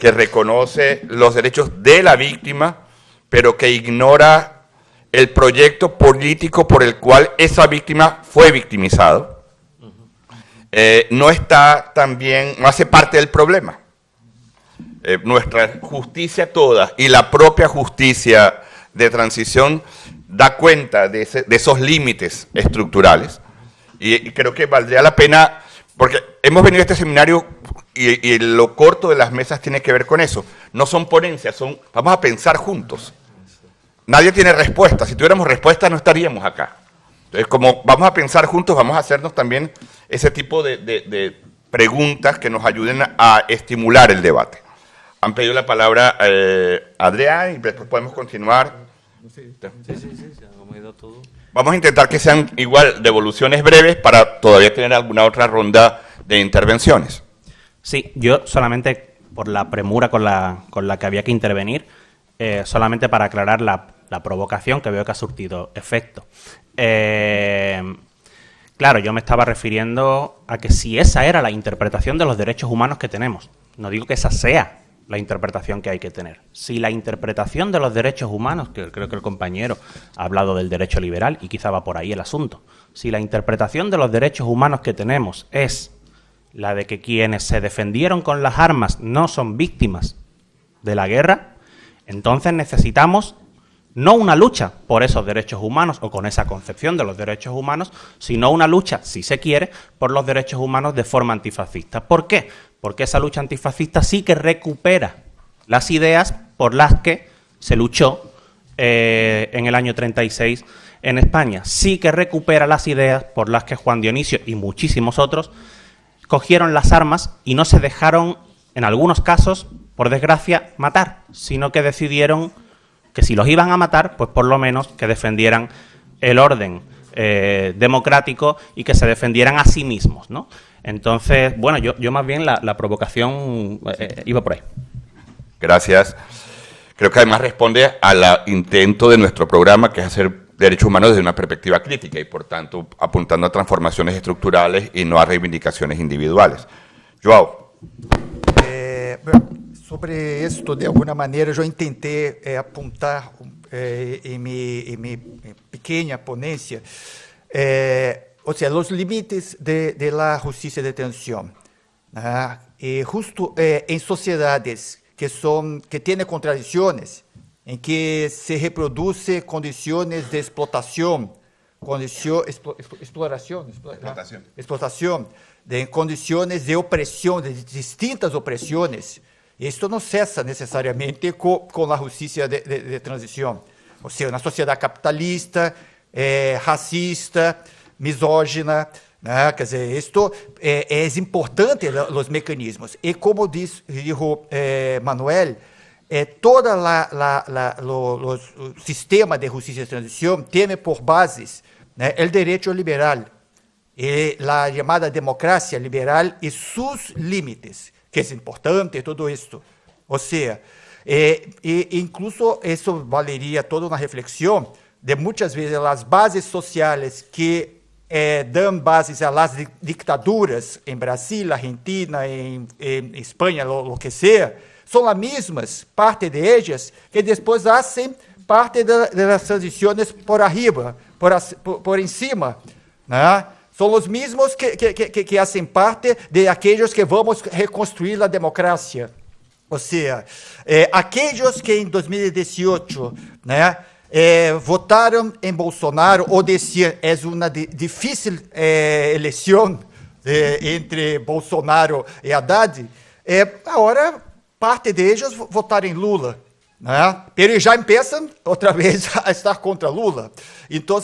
que reconoce los derechos de la víctima, pero que ignora el proyecto político por el cual esa víctima fue victimizada, no está también, no hace parte del problema. Nuestra justicia toda y la propia justicia de transición da cuenta de esos límites estructurales, y creo que valdría la pena, porque hemos venido a este seminario y lo corto de las mesas tiene que ver con eso. No son ponencias, vamos a pensar juntos. Nadie tiene respuesta. Si tuviéramos respuesta no estaríamos acá. Entonces, como vamos a pensar juntos, vamos a hacernos también ese tipo de preguntas que nos ayuden a estimular el debate. Han pedido la palabra Adrián y después podemos continuar. Sí, hemos ido todo. Vamos a intentar que sean igual devoluciones breves para todavía tener alguna otra ronda de intervenciones. Sí, yo solamente por la premura con la que había que intervenir, solamente para aclarar la provocación que veo que ha surtido efecto. Claro, yo me estaba refiriendo a que si esa era la interpretación de los derechos humanos que tenemos, no digo que esa sea la interpretación que hay que tener. Si la interpretación de los derechos humanos, que creo que el compañero ha hablado del derecho liberal y quizá va por ahí el asunto, si la interpretación de los derechos humanos que tenemos es la de que quienes se defendieron con las armas no son víctimas de la guerra, entonces necesitamos no una lucha por esos derechos humanos o con esa concepción de los derechos humanos, sino una lucha, si se quiere, por los derechos humanos de forma antifascista. ¿Por qué? Porque esa lucha antifascista sí que recupera las ideas por las que se luchó en el año 36 en España. Sí que recupera las ideas por las que Juan Dionisio y muchísimos otros cogieron las armas y no se dejaron, en algunos casos, por desgracia, matar, sino que decidieron que si los iban a matar, pues por lo menos que defendieran el orden democrático y que se defendieran a sí mismos, ¿no? Entonces, bueno, yo más bien la provocación iba por ahí. Gracias. Creo que además responde al intento de nuestro programa, que es hacer derechos humanos desde una perspectiva crítica y, por tanto, apuntando a transformaciones estructurales y no a reivindicaciones individuales. Joao. Sobre esto, de alguna maneira, eu intentei apontar em minha pequena ponência, ou seja, os limites de la justiça de transição. E justo em sociedades que têm contradições, em que se reproduzem condições de explotação, explotação, de condições de opressão, de distintas opressões. Isto não cessa necessariamente com a justiça de transição. Ou seja, na sociedade capitalista, racista, misógina, né? Quer dizer, isto é importante, os mecanismos. E como dijo Manuel, todo o sistema de justiça de transição tem por bases, né, o direito liberal e a chamada democracia liberal e seus limites, que é importante todo isto. Ou seja, incluso isso valeria toda uma reflexão de muitas vezes as bases sociais que dão bases a las dictaduras em Brasil, Argentina, em Espanha, o que seja, são as mesmas, parte de elas, que depois fazem parte das transições por arriba, por em cima, né? São os mesmos que fazem parte de aqueles que vamos reconstruir a democracia. Ou seja, aqueles que em 2018, né, votaram em Bolsonaro ou diziam é uma difícil eleição entre Bolsonaro e Haddad, agora parte deles votaram em Lula, né? Eles já começam outra vez a estar contra Lula. Então,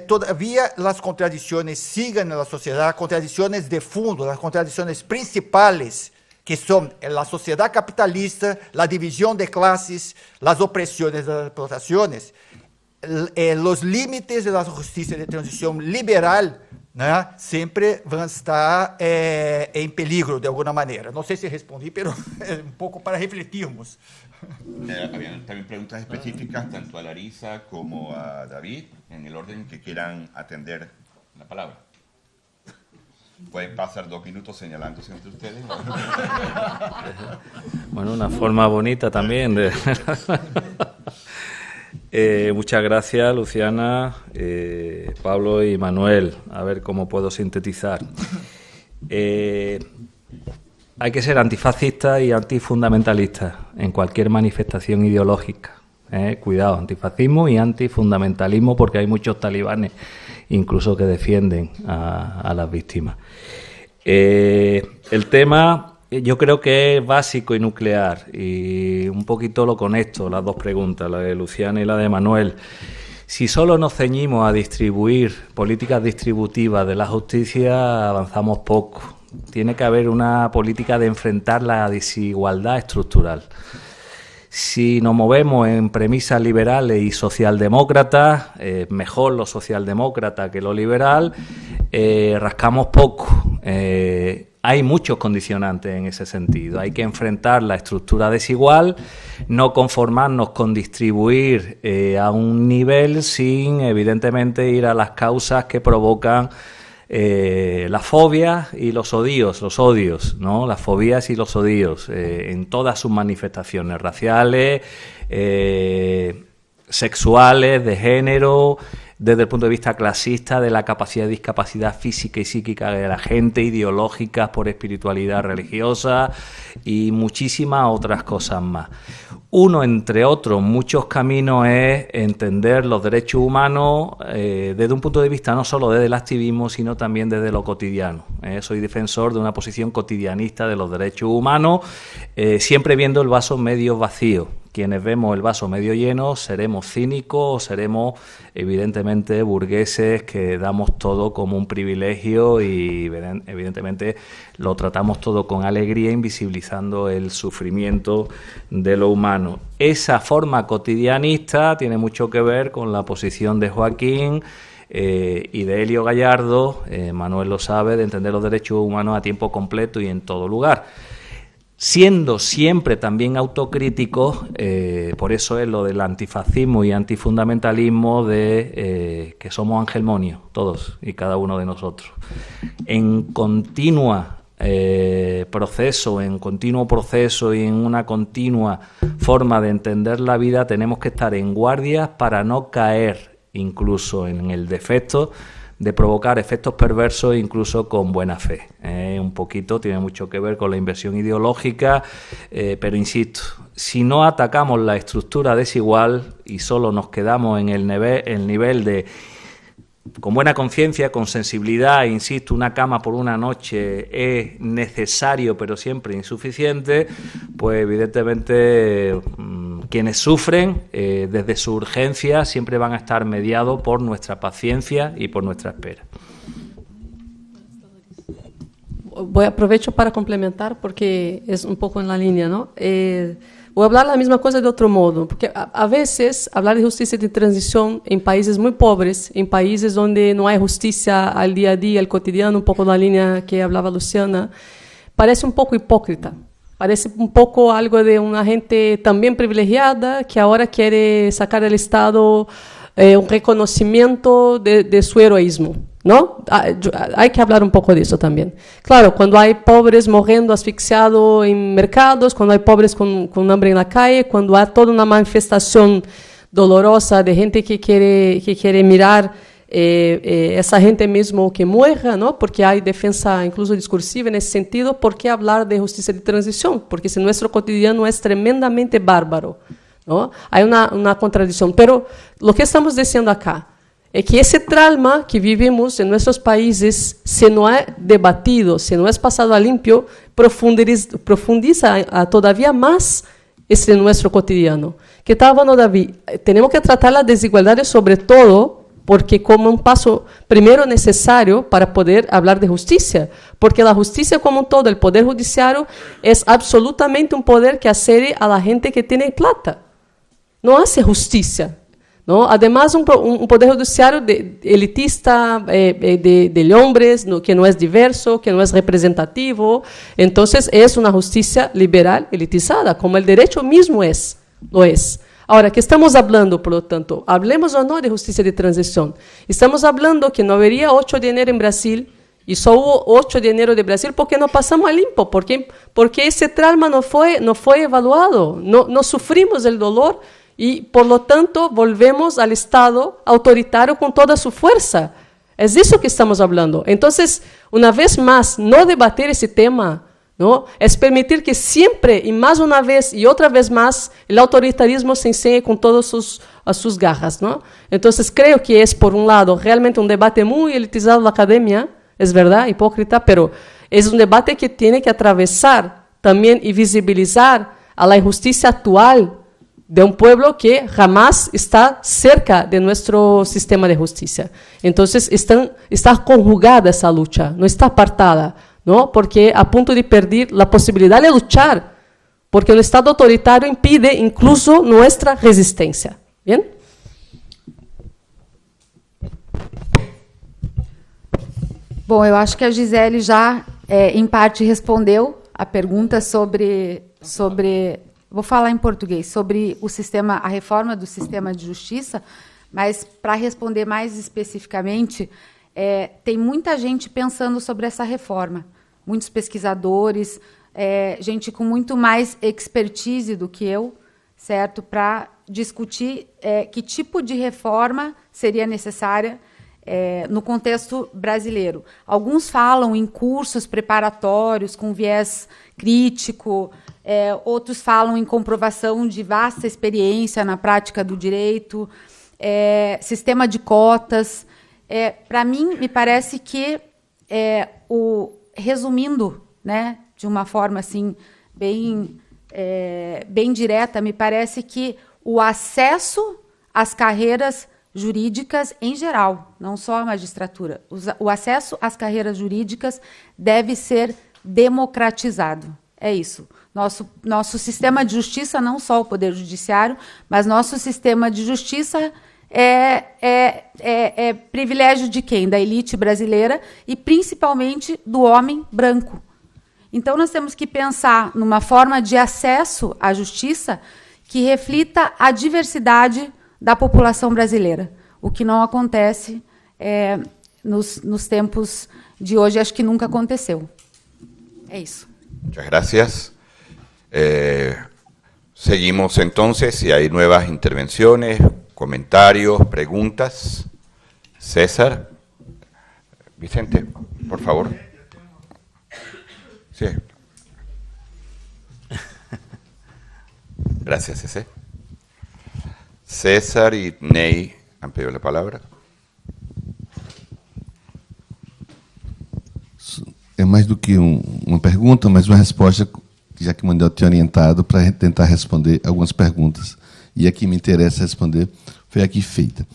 todavia, as contradições sigam na sociedade, contradições de fundo, as contradições principais, que são a sociedade capitalista, a divisão de classes, as opressões, as explotações, os limites da justiça de transição liberal, né, sempre vão estar em peligro de alguma maneira. Não sei se respondi, mas é pouco para refletirmos. Habían también preguntas específicas tanto a Larissa como a David, en el orden que quieran atender la palabra. Pueden pasar 2 minutos señalándose entre ustedes. Bueno, una forma bonita también de... muchas gracias, Luciana, Pablo y Manuel. A ver cómo puedo sintetizar. Hay que ser antifascista y antifundamentalista en cualquier manifestación ideológica. Cuidado, antifascismo y antifundamentalismo, porque hay muchos talibanes incluso que defienden a las víctimas. El tema yo creo que es básico y nuclear, y un poquito lo conecto, las dos preguntas, la de Luciana y la de Manuel. Si solo nos ceñimos a distribuir políticas distributivas de la justicia, avanzamos poco. Tiene que haber una política de enfrentar la desigualdad estructural. Si nos movemos en premisas liberales y socialdemócratas, mejor lo socialdemócrata que lo liberal, rascamos poco. Hay muchos condicionantes en ese sentido. Hay que enfrentar la estructura desigual, no conformarnos con distribuir a un nivel sin, evidentemente, ir a las causas que provocan las fobias y los odios, ¿no? Las fobias y los odios en todas sus manifestaciones raciales, sexuales, de género, desde el punto de vista clasista, de la capacidad de discapacidad física y psíquica de la gente, ideológicas por espiritualidad religiosa y muchísimas otras cosas más. Uno, entre otros, muchos caminos es entender los derechos humanos desde un punto de vista no solo desde el activismo, sino también desde lo cotidiano. Soy defensor de una posición cotidianista de los derechos humanos, siempre viendo el vaso medio vacío. Quienes vemos el vaso medio lleno seremos cínicos, seremos evidentemente burgueses que damos todo como un privilegio y evidentemente lo tratamos todo con alegría, invisibilizando el sufrimiento de lo humano. Esa forma cotidianista tiene mucho que ver con la posición de Joaquín y de Elio Gallardo, Manuel lo sabe, de entender los derechos humanos a tiempo completo y en todo lugar. Siendo siempre también autocríticos, por eso es lo del antifascismo y antifundamentalismo de que somos angelmonios, todos y cada uno de nosotros. En continuo proceso y en una continua forma de entender la vida, tenemos que estar en guardia para no caer incluso en el defecto de provocar efectos perversos incluso con buena fe. Un poquito tiene mucho que ver con la inversión ideológica, pero insisto, si no atacamos la estructura desigual y solo nos quedamos en el nivel de, con buena conciencia, con sensibilidad, insisto, una cama por una noche es necesario pero siempre insuficiente, pues evidentemente quienes sufren desde su urgencia siempre van a estar mediados por nuestra paciencia y por nuestra espera. aprovecho para complementar porque es un poco en la línea, ¿no? Voy a hablar la misma cosa de otro modo, porque a veces hablar de justicia de transición en países muy pobres, en países donde no hay justicia al día a día, al cotidiano, un poco la línea que hablaba Luciana, parece un poco hipócrita. Parece un poco algo de una gente también privilegiada que ahora quiere sacar del Estado un reconocimiento de su heroísmo, ¿no? Hay que hablar un poco de eso también. Claro, cuando hay pobres muriendo asfixiados en mercados, cuando hay pobres con hambre en la calle, cuando hay toda una manifestación dolorosa de gente que quiere mirar essa gente mesmo que muera, ¿no? Porque hay defensa incluso discursiva en ese sentido. ¿Por qué hablar de justicia de transición? Porque si nuestro cotidiano es tremendamente bárbaro, ¿no? Hay una contradicción. Pero lo que estamos diciendo acá es que ese trauma que vivimos en nuestros países, si no es debatido, si no es pasado a limpio, profundiza todavía más ese nuestro cotidiano. Que estaba hablando David, tenemos que tratar las desigualdades sobre todo porque como un paso primero necesario para poder hablar de justicia, porque la justicia como un todo, el poder judiciario, es absolutamente un poder que accede a la gente que tiene plata. No hace justicia, ¿no? Además, un poder judiciario elitista, de hombres, que no es diverso, que no es representativo. Entonces, es una justicia liberal, elitizada, como el derecho mismo lo es. Ahora, ¿qué estamos hablando, por lo tanto? Hablemos o no de justicia de transición. Estamos hablando que no habría 8 de enero en Brasil, y solo hubo 8 de enero de Brasil porque no pasamos a limpo, porque ese trauma no fue evaluado, no sufrimos el dolor, y por lo tanto volvemos al Estado autoritario con toda su fuerza. Es eso que estamos hablando. Entonces, una vez más, no debatir ese tema, ¿no? Es permitir que siempre, y más una vez y otra vez más, el autoritarismo se enseñe con todas sus garras, ¿no? Entonces, creo que es, por un lado, realmente un debate muy elitizado en la academia, es verdad, hipócrita, pero es un debate que tiene que atravesar también y visibilizar a la injusticia actual de un pueblo que jamás está cerca de nuestro sistema de justicia. Entonces, está conjugada esa lucha, no está apartada, ¿no? Porque a punto de perder la posibilidad de luchar, porque el Estado autoritario impide incluso nuestra resistencia. ¿Bien? Bom, eu acho que a Gisele já, em parte, respondeu a pergunta sobre... Vou falar em português, sobre a reforma do sistema de justiça, mas, para responder mais especificamente, tem muita gente pensando sobre essa reforma, muitos pesquisadores, gente com muito mais expertise do que eu, certo, para discutir que tipo de reforma seria necessária no contexto brasileiro. Alguns falam em cursos preparatórios com viés crítico, outros falam em comprovação de vasta experiência na prática do direito, sistema de cotas. Para mim, me parece que, resumindo, né, de uma forma assim, bem direta, me parece que o acesso às carreiras jurídicas em geral, não só a magistratura, o acesso às carreiras jurídicas deve ser democratizado. É isso. Nosso sistema de justiça, não só o Poder Judiciário, mas nosso sistema de justiça é privilégio de quem? Da elite brasileira e, principalmente, do homem branco. Então, nós temos que pensar numa forma de acesso à justiça que reflita a diversidade da população brasileira, o que não acontece nos tempos de hoje, acho que nunca aconteceu. É isso. Muchas gracias. Seguimos entonces, si hay nuevas intervenciones, comentarios, preguntas. César. Vicente, por favor. Sí. Gracias, César. César y Ney han pedido la palabra. É mais do que uma pergunta, mas uma resposta, já que o Manuel tinha orientado, para tentar responder algumas perguntas. E a que me interessa responder foi a aqui feita.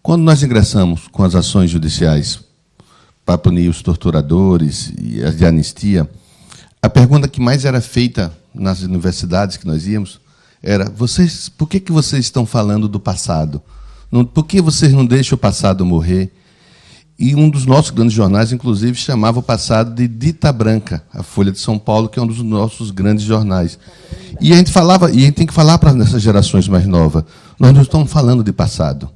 Quando nós ingressamos com as ações judiciais para punir os torturadores e as de anistia, a pergunta que mais era feita nas universidades que nós íamos era: por que vocês estão falando do passado? Por que vocês não deixam o passado morrer? E um dos nossos grandes jornais, inclusive, chamava o passado de Dita Branca, a Folha de São Paulo, que é um dos nossos grandes jornais. E a gente falava, e a gente tem que falar para essas gerações mais novas: nós não estamos falando de passado,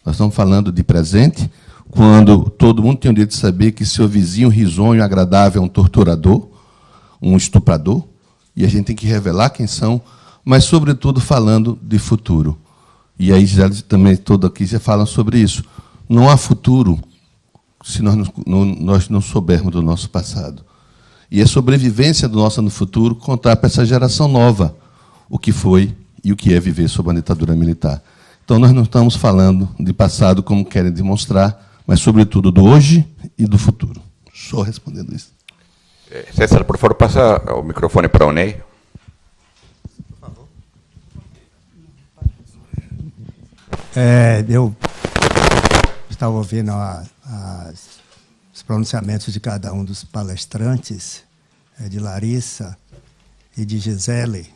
nós estamos falando de presente, quando todo mundo tem o direito de saber que seu vizinho risonho, agradável, é um torturador, um estuprador, e a gente tem que revelar quem são, mas, sobretudo, falando de futuro. E aí, já também, todo aqui, já falam sobre isso. Não há futuro se nós não soubermos do nosso passado. E a sobrevivência do nosso no futuro contar para essa geração nova o que foi e o que é viver sob a ditadura militar. Então, nós não estamos falando de passado como querem demonstrar, mas, sobretudo, do hoje e do futuro. Só respondendo isso. César, por favor, passa o microfone para o Ney. Eu estava ouvindo os pronunciamentos de cada um dos palestrantes, de Larissa e de Gisele.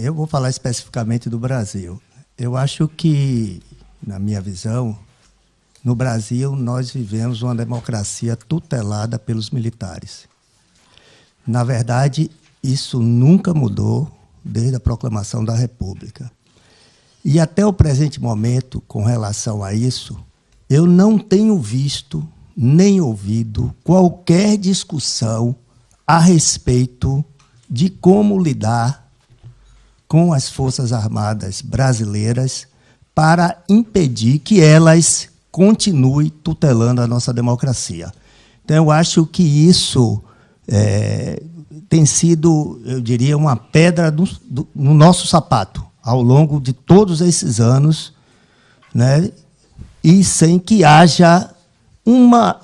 Eu vou falar especificamente do Brasil. Eu acho que, na minha visão, no Brasil nós vivemos uma democracia tutelada pelos militares. Na verdade, isso nunca mudou desde a proclamação da República. E até o presente momento, com relação a isso, eu não tenho visto nem ouvido qualquer discussão a respeito de como lidar com as Forças Armadas brasileiras para impedir que elas continuem tutelando a nossa democracia. Então, eu acho que isso tem sido, eu diria, uma pedra no nosso sapato, ao longo de todos esses anos, né, e sem que haja uma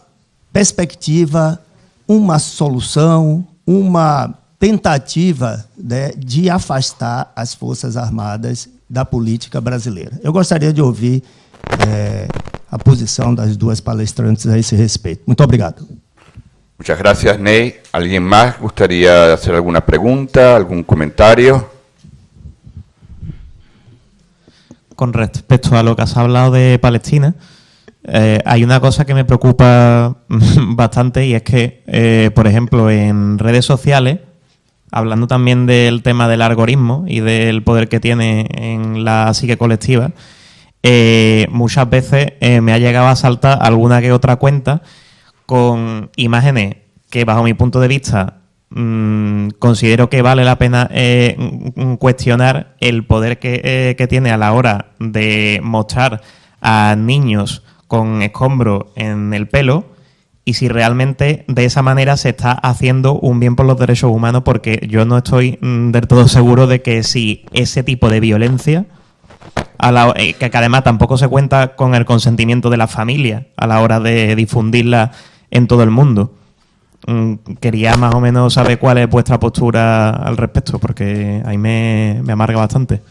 perspectiva, uma solução, uma tentativa, né, de afastar as Forças Armadas da política brasileira. Eu gostaria de ouvir a posição das duas palestrantes a esse respeito. Muito obrigado. Muchas gracias, Ney. ¿Alguien más gustaría hacer alguna pregunta, algún comentario? Con respecto a lo que has hablado de Palestina, hay una cosa que me preocupa bastante, y es que, por ejemplo, en redes sociales, hablando también del tema del algoritmo y del poder que tiene en la psique colectiva, muchas veces me ha llegado a saltar alguna que otra cuenta con imágenes que, bajo mi punto de vista, considero que vale la pena cuestionar el poder que tiene a la hora de mostrar a niños con escombros en el pelo, y si realmente de esa manera se está haciendo un bien por los derechos humanos, porque yo no estoy del todo seguro de que si ese tipo de violencia, que además tampoco se cuenta con el consentimiento de la familia a la hora de difundirla en todo el mundo. Quería más o menos saber cuál es vuestra postura al respecto, porque ahí me amarga bastante.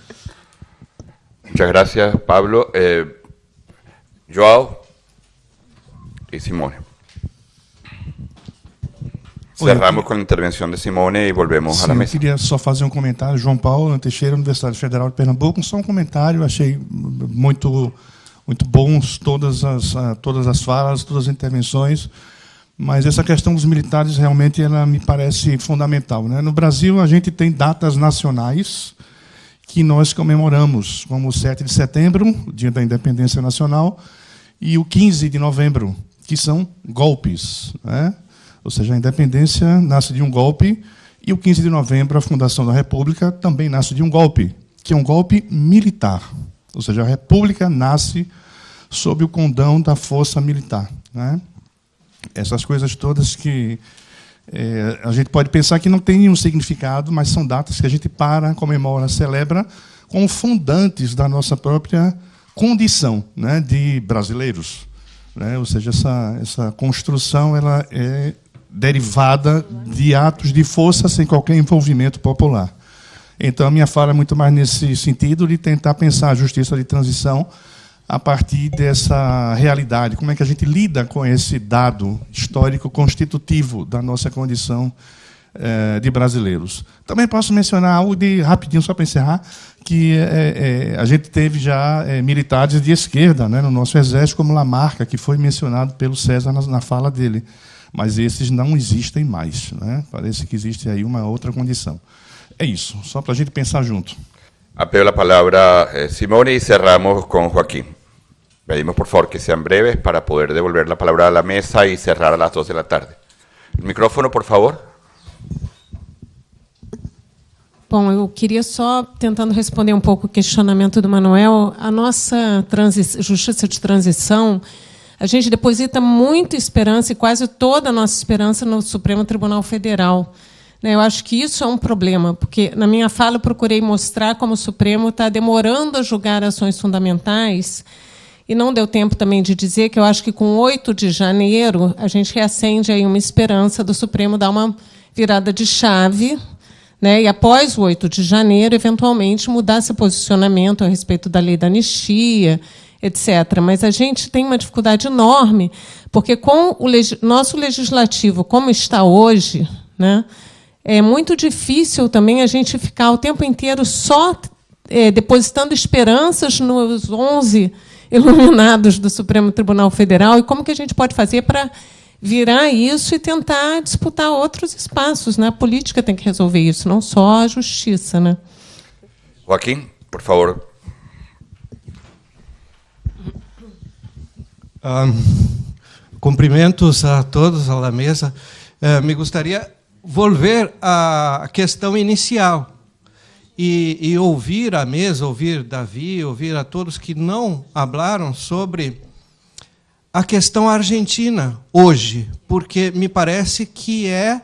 Muchas gracias, Pablo. João y Simone. Cerramos com a intervenção de Simone e volvemos à mesa. Eu queria só fazer um comentário. João Paulo Teixeira, Universidade Federal de Pernambuco. Só um comentário. Achei muito bons todas as falas, todas as intervenções. Mas essa questão dos militares realmente ela me parece fundamental, né? No Brasil, a gente tem datas nacionais que nós comemoramos, como o 7 de setembro, o Dia da Independência Nacional, e o 15 de novembro, que são golpes, né? Ou seja, a independência nasce de um golpe, e o 15 de novembro, a fundação da República, também nasce de um golpe, que é um golpe militar. Ou seja, a República nasce sob o condão da força militar, né? Essas coisas todas que a gente pode pensar que não tem nenhum significado, mas são datas que a gente comemora, celebra, como fundantes da nossa própria condição, né, de brasileiros, né? Ou seja, essa construção ela é derivada de atos de força sem qualquer envolvimento popular. Então, a minha fala é muito mais nesse sentido de tentar pensar a justiça de transição a partir dessa realidade. Como é que a gente lida com esse dado histórico constitutivo da nossa condição de brasileiros. Também posso mencionar algo rapidinho, só para encerrar, que a gente teve já militares de esquerda, né, no nosso exército, como Lamarca, que foi mencionado pelo César na fala dele. Mas esses não existem mais, né? Parece que existe aí uma outra condição. É isso, só para a gente pensar junto. Apelo a palavra Simone y cerramos con Joaquín. Pedimos por favor que sean breves para poder devolver la palabra a la mesa y cerrar a las 2 de la tarde. El micrófono, por favor. Bom, eu queria só, tentando responder um pouco o questionamento do Manuel, a nossa justiça de transição, a gente deposita muita esperança, e quase toda a nossa esperança, no Supremo Tribunal Federal. Eu acho que isso é um problema, porque, na minha fala, eu procurei mostrar como o Supremo está demorando a julgar ações fundamentais, e não deu tempo também de dizer que eu acho que, com 8 de janeiro, a gente reacende aí uma esperança do Supremo dar uma virada de chave, né, e, após o 8 de janeiro, eventualmente, mudar seu posicionamento a respeito da lei da anistia, etc. Mas a gente tem uma dificuldade enorme, porque com o nosso legislativo como está hoje, né, é muito difícil também a gente ficar o tempo inteiro só depositando esperanças nos 11 iluminados do Supremo Tribunal Federal, e como que a gente pode fazer para virar isso e tentar disputar outros espaços, né? A política tem que resolver isso, não só a justiça, né? Joaquín, por favor. Cumprimentos a todos à mesa. Me gostaria volver à questão inicial e ouvir a mesa, ouvir Davi, ouvir a todos que não falaram sobre a questão argentina hoje, porque me parece que é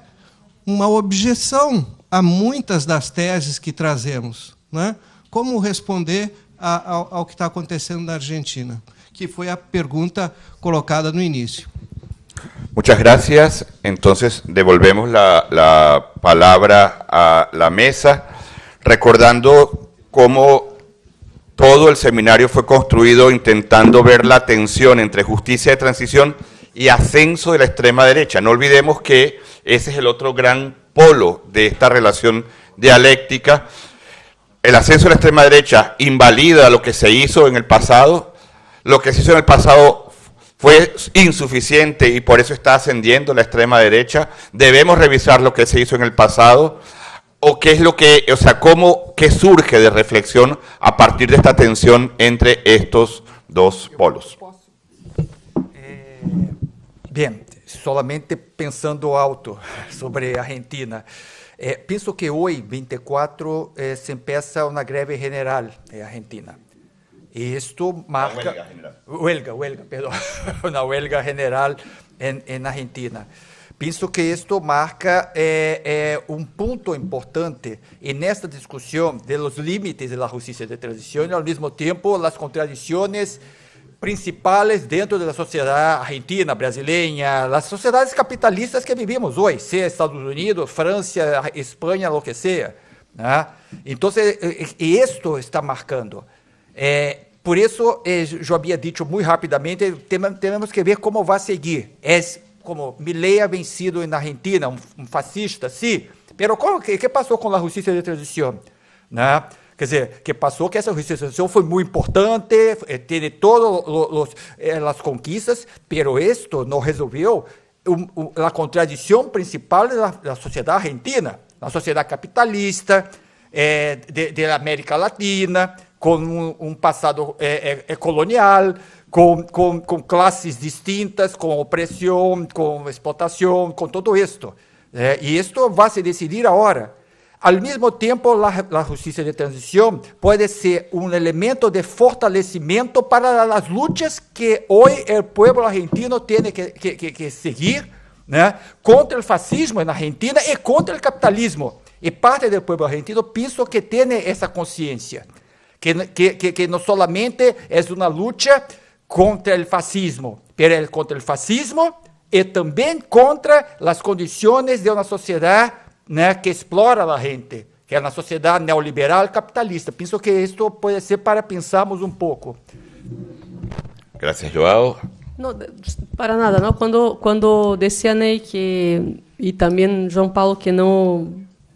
uma objeção a muitas das teses que trazemos, né? Como responder ao que está acontecendo na Argentina, que foi a pergunta colocada no início. Muchas gracias. Entonces devolvemos la palabra a la mesa, recordando cómo todo el seminario fue construido intentando ver la tensión entre justicia de transición y ascenso de la extrema derecha. No olvidemos que ese es el otro gran polo de esta relación dialéctica. El ascenso de la extrema derecha invalida lo que se hizo en el pasado. Lo que se hizo en el pasado fue insuficiente y por eso está ascendiendo la extrema derecha. Debemos revisar lo que se hizo en el pasado. ¿O qué es lo que, o sea, qué surge de reflexión a partir de esta tensión entre estos dos polos? Bien, solamente pensando alto sobre Argentina. Penso que hoje, 24, se empieza uma greve general em Argentina. E isto marca... Huelga, perdão. Uma huelga general em Argentina. Penso que isto marca ponto importante nesta discussão de los límites da justiça de transição e, ao mesmo tempo, as contradições principais dentro da sociedade argentina, brasileira, as sociedades capitalistas que vivimos hoje, seja Estados Unidos, França, Espanha, o que seja. Né? Então, isto está marcando. Por isso, eu havia dito muito rapidamente, temos que ver como vai seguir. Como Milei ha vencido na Argentina, um fascista, sim, pero o que passou com a justiça de transição? Né? Quer dizer, que passou que essa justiça de transição foi muito importante, teve todas as conquistas, pero isto não resolveu a contradição principal da sociedade argentina, a sociedade capitalista, da América Latina, com um passado colonial, com classes distintas, com opressão, com explotação, com tudo isto. E isto vai se decidir agora. Ao mesmo tempo, a justiça de transição pode ser um elemento de fortalecimento para as lutas que hoje o povo argentino tem que seguir, né, contra o fascismo na Argentina e contra o capitalismo. E parte do povo argentino penso que tem essa consciência, que não solamente é uma luta contra o fascismo, mas contra o fascismo e também contra as condições de uma sociedade, né, que explora a gente, que é uma sociedade neoliberal capitalista. Penso que isto pode ser para pensarmos um pouco. Gracias, Joao. No, para nada, ¿no? Cuando decía Ney que, y también João Paulo, que no,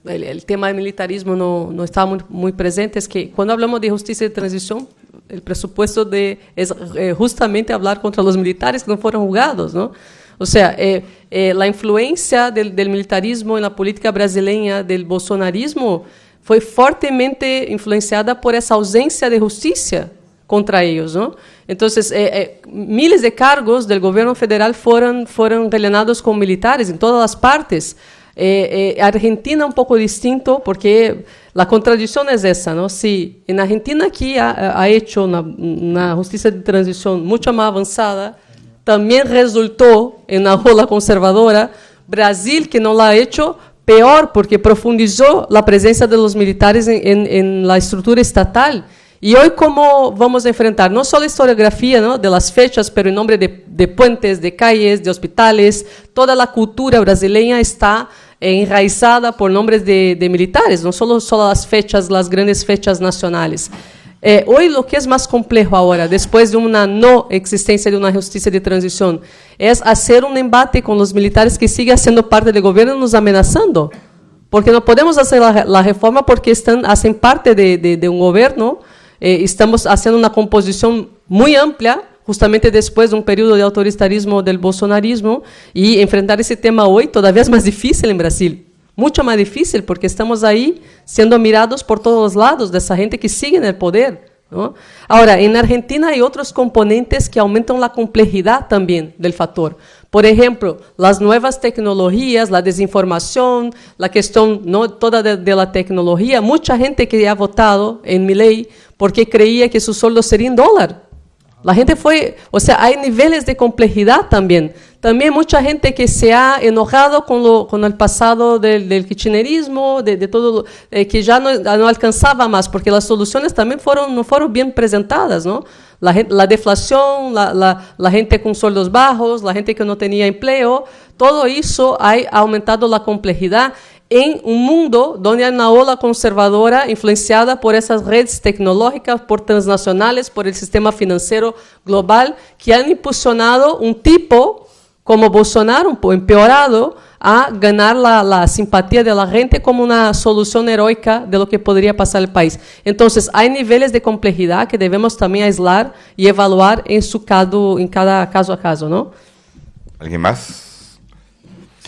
el tema del militarismo no estaba muy presente, es que cuando hablamos de justicia de transición, el presupuesto es justamente hablar contra los militares que no fueron juzgados, ¿no? O sea, la influencia del militarismo en la política brasileña, del bolsonarismo, fue fuertemente influenciada por esa ausencia de justicia contra ellos, ¿no? Entonces, miles de cargos del gobierno federal fueron rellenados con militares en todas las partes. Argentina un poco distinto, porque la contradicción es esa, ¿no? Si en Argentina aquí ha hecho una justicia de transición mucho más avanzada, también resultó en una ola conservadora. Brasil, que no la ha hecho, peor, porque profundizó la presencia de los militares en la estructura estatal. Y hoy, ¿cómo vamos a enfrentar? No solo la historiografía, ¿no?, de las fechas, pero en nombre de puentes, de calles, de hospitales, toda la cultura brasileña está enraizada por nombres de militares, no solo las fechas, las grandes fechas nacionales. Hoy lo que es más complejo ahora, después de una no existencia de una justicia de transición, es hacer un embate con los militares que siguen siendo parte del gobierno nos amenazando. Porque no podemos hacer la reforma porque hacen parte de un gobierno. Estamos haciendo una composición muy amplia, justamente después de un periodo de autoritarismo del bolsonarismo, y enfrentar ese tema hoy todavía es más difícil en Brasil, mucho más difícil, porque estamos ahí siendo mirados por todos los lados de esa gente que sigue en el poder, ¿no? Ahora, en Argentina hay otros componentes que aumentan la complejidad también del factor. Por ejemplo, las nuevas tecnologías, la desinformación, la cuestión no toda de la tecnología. Mucha gente que ha votado en Milei porque creía que su sueldo sería en dólar. La gente fue, o sea, hay niveles de complejidad también. También mucha gente que se ha enojado con el pasado del kirchnerismo, de todo, que ya no alcanzaba más, porque las soluciones también no fueron bien presentadas, ¿no? La deflación, la gente con sueldos bajos, la gente que no tenía empleo, todo eso ha aumentado la complejidad en un mundo donde hay una ola conservadora influenciada por esas redes tecnológicas, por transnacionales, por el sistema financiero global, que han impulsionado un tipo como Bolsonaro, un poco empeorado, a ganar la simpatía de la gente como una solución heroica de lo que podría pasar el país. Entonces, hay niveles de complejidad que debemos también aislar y evaluar en cada caso a caso, ¿no? ¿Alguien más?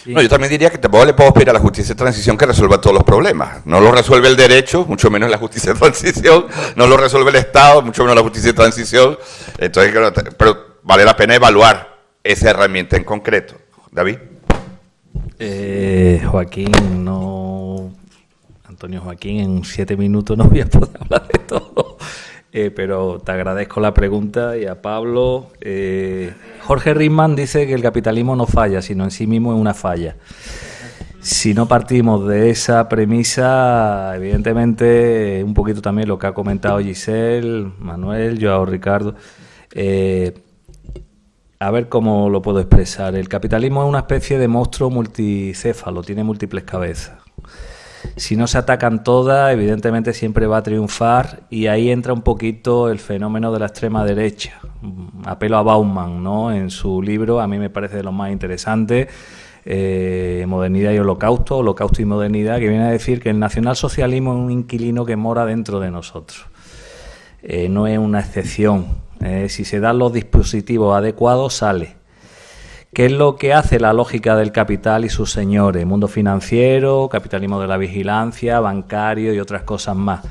Sí. No, yo también diría que tampoco le puedo pedir a la justicia de transición que resuelva todos los problemas. No lo resuelve el derecho, mucho menos la justicia de transición. No lo resuelve el Estado, mucho menos la justicia de transición. Entonces, pero vale la pena evaluar esa herramienta en concreto. David. Antonio Joaquín, en 7 minutos no voy a poder hablar de todo. Pero te agradezco la pregunta. Y a Pablo, Jorge Ritman dice que el capitalismo no falla, sino en sí mismo es una falla. Si no partimos de esa premisa, evidentemente, un poquito también lo que ha comentado Giselle, Manuel, Joao, Ricardo, a ver cómo lo puedo expresar. El capitalismo es una especie de monstruo multicéfalo, tiene múltiples cabezas. Si no se atacan todas, evidentemente siempre va a triunfar, y ahí entra un poquito el fenómeno de la extrema derecha. Apelo a Bauman, ¿no?, en su libro, a mí me parece de lo más interesante, Modernidad y Holocausto, Holocausto y Modernidad, que viene a decir que el nacionalsocialismo es un inquilino que mora dentro de nosotros. No es una excepción. Si se dan los dispositivos adecuados, sale. ¿Qué es lo que hace la lógica del capital y sus señores? Mundo financiero, capitalismo de la vigilancia, bancario y otras cosas más.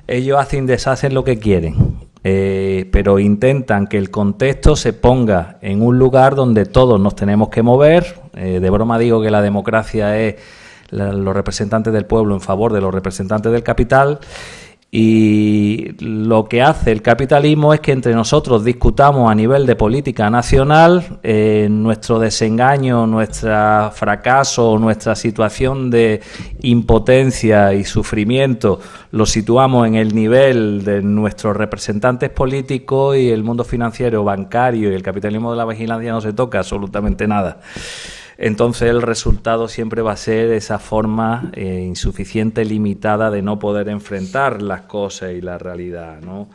Ellos hacen y deshacen lo que quieren, pero intentan que el contexto se ponga en un lugar donde todos nos tenemos que mover. De broma digo que la democracia es los representantes del pueblo en favor de los representantes del capital. Y lo que hace el capitalismo es que entre nosotros discutamos a nivel de política nacional nuestro desengaño, nuestro fracaso, nuestra situación de impotencia y sufrimiento, lo situamos en el nivel de nuestros representantes políticos, y el mundo financiero, bancario y el capitalismo de la vigilancia no se toca absolutamente nada. Entonces el resultado siempre va a ser esa forma insuficiente, limitada de no poder enfrentar las cosas y la realidad, ¿no?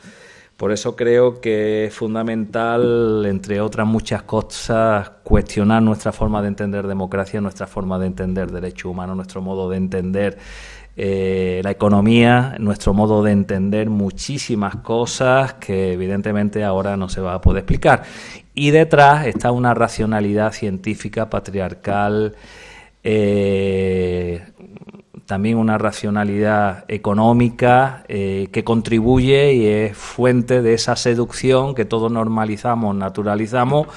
Por eso creo que es fundamental, entre otras muchas cosas, cuestionar nuestra forma de entender democracia, nuestra forma de entender derechos humanos, nuestro modo de entender la economía, nuestro modo de entender muchísimas cosas que evidentemente ahora no se va a poder explicar. Y detrás está una racionalidad científica, patriarcal, también una racionalidad económica que contribuye y es fuente de esa seducción que todos normalizamos, naturalizamos,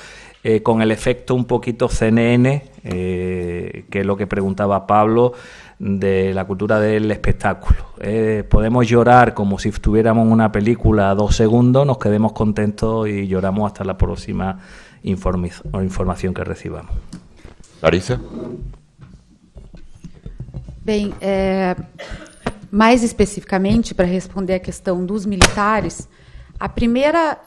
con el efecto un poquito CNN, que es lo que preguntaba Pablo, de la cultura del espectáculo. Podemos llorar como si estuviéramos en una película a 2 segundos, nos quedemos contentos y lloramos hasta la próxima información que recibamos. Larissa? Bem, mais especificamente, para responder a questão dos militares, a primeira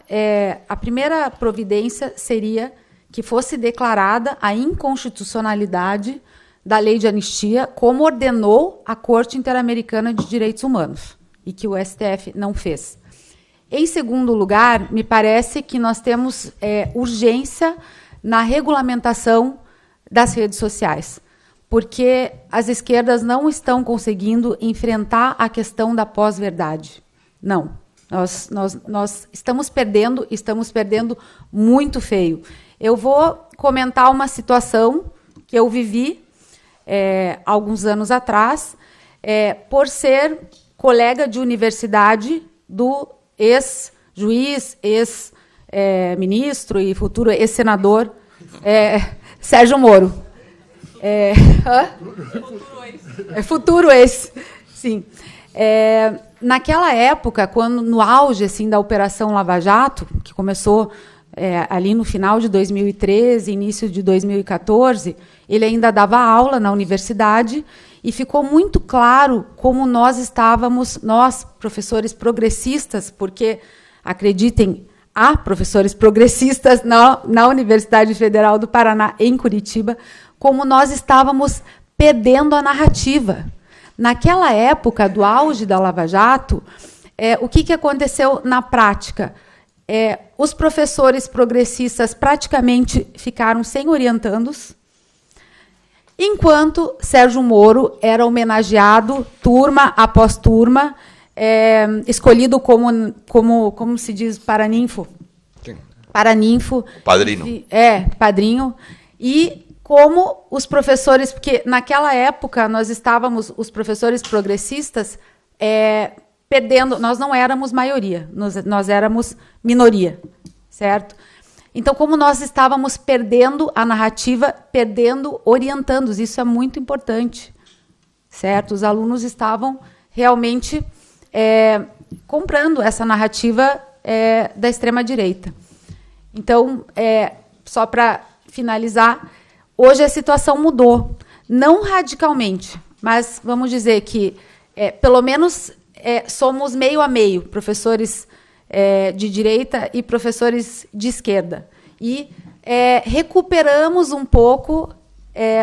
providência seria que fosse declarada a inconstitucionalidade da lei de anistia, como ordenou a Corte Interamericana de Direitos Humanos, e que o STF não fez. Em segundo lugar, me parece que nós temos urgência na regulamentação das redes sociais, porque as esquerdas não estão conseguindo enfrentar a questão da pós-verdade. Não. Nós estamos perdendo muito feio. Eu vou comentar uma situação que eu vivi alguns anos atrás, por ser colega de universidade do ex-juiz, ex-ministro e futuro ex-senador Sérgio Moro. Futuro ex, sim. Naquela época, quando no auge assim, da Operação Lava Jato, que começou ali no final de 2013, início de 2014, ele ainda dava aula na universidade e ficou muito claro como nós estávamos, nós, professores progressistas, porque, acreditem, há professores progressistas na Universidade Federal do Paraná, em Curitiba, como nós estávamos perdendo a narrativa. Naquela época do auge da Lava Jato, o que aconteceu na prática? Os professores progressistas praticamente ficaram sem orientandos, enquanto Sérgio Moro era homenageado turma após turma, escolhido como se diz, paraninfo. Sim. Paraninfo. Padrino. Padrinho. E como os professores, porque naquela época nós estávamos, os professores progressistas, perdendo, nós não éramos maioria, nós éramos minoria, certo? Então, como nós estávamos perdendo a narrativa, perdendo orientandos, isso é muito importante, certo? Os alunos estavam realmente comprando essa narrativa da extrema-direita. Então, só para finalizar, hoje a situação mudou, não radicalmente, mas vamos dizer que, pelo menos, somos meio a meio, professores de direita e professores de esquerda. E recuperamos um pouco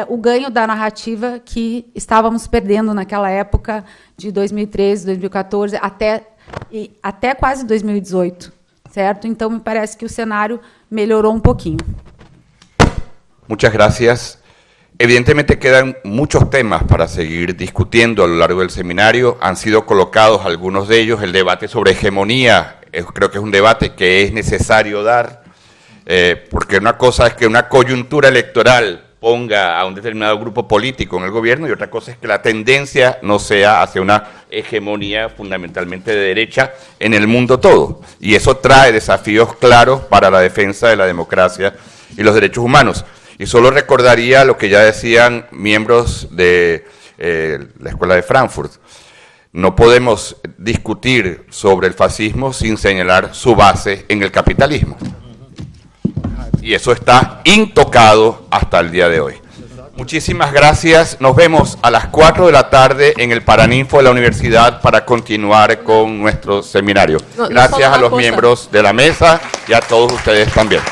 o ganho da narrativa que estávamos perdendo naquela época de 2013, 2014, até quase 2018, certo? Então, me parece que o cenário melhorou um pouquinho. Muchas gracias. Evidentemente quedan muchos temas para seguir discutiendo a lo largo del seminario. Han sido colocados algunos de ellos. El debate sobre hegemonía, creo que es un debate que es necesario dar, porque una cosa es que una coyuntura electoral ponga a un determinado grupo político en el gobierno y otra cosa es que la tendencia no sea hacia una hegemonía fundamentalmente de derecha en el mundo todo. Y eso trae desafíos claros para la defensa de la democracia y los derechos humanos. Y solo recordaría lo que ya decían miembros de la Escuela de Frankfurt. No podemos discutir sobre el fascismo sin señalar su base en el capitalismo. Y eso está intocado hasta el día de hoy. Muchísimas gracias. Nos vemos a las 4 de la tarde en el Paraninfo de la Universidad para continuar con nuestro seminario. Gracias a los miembros de la mesa y a todos ustedes también.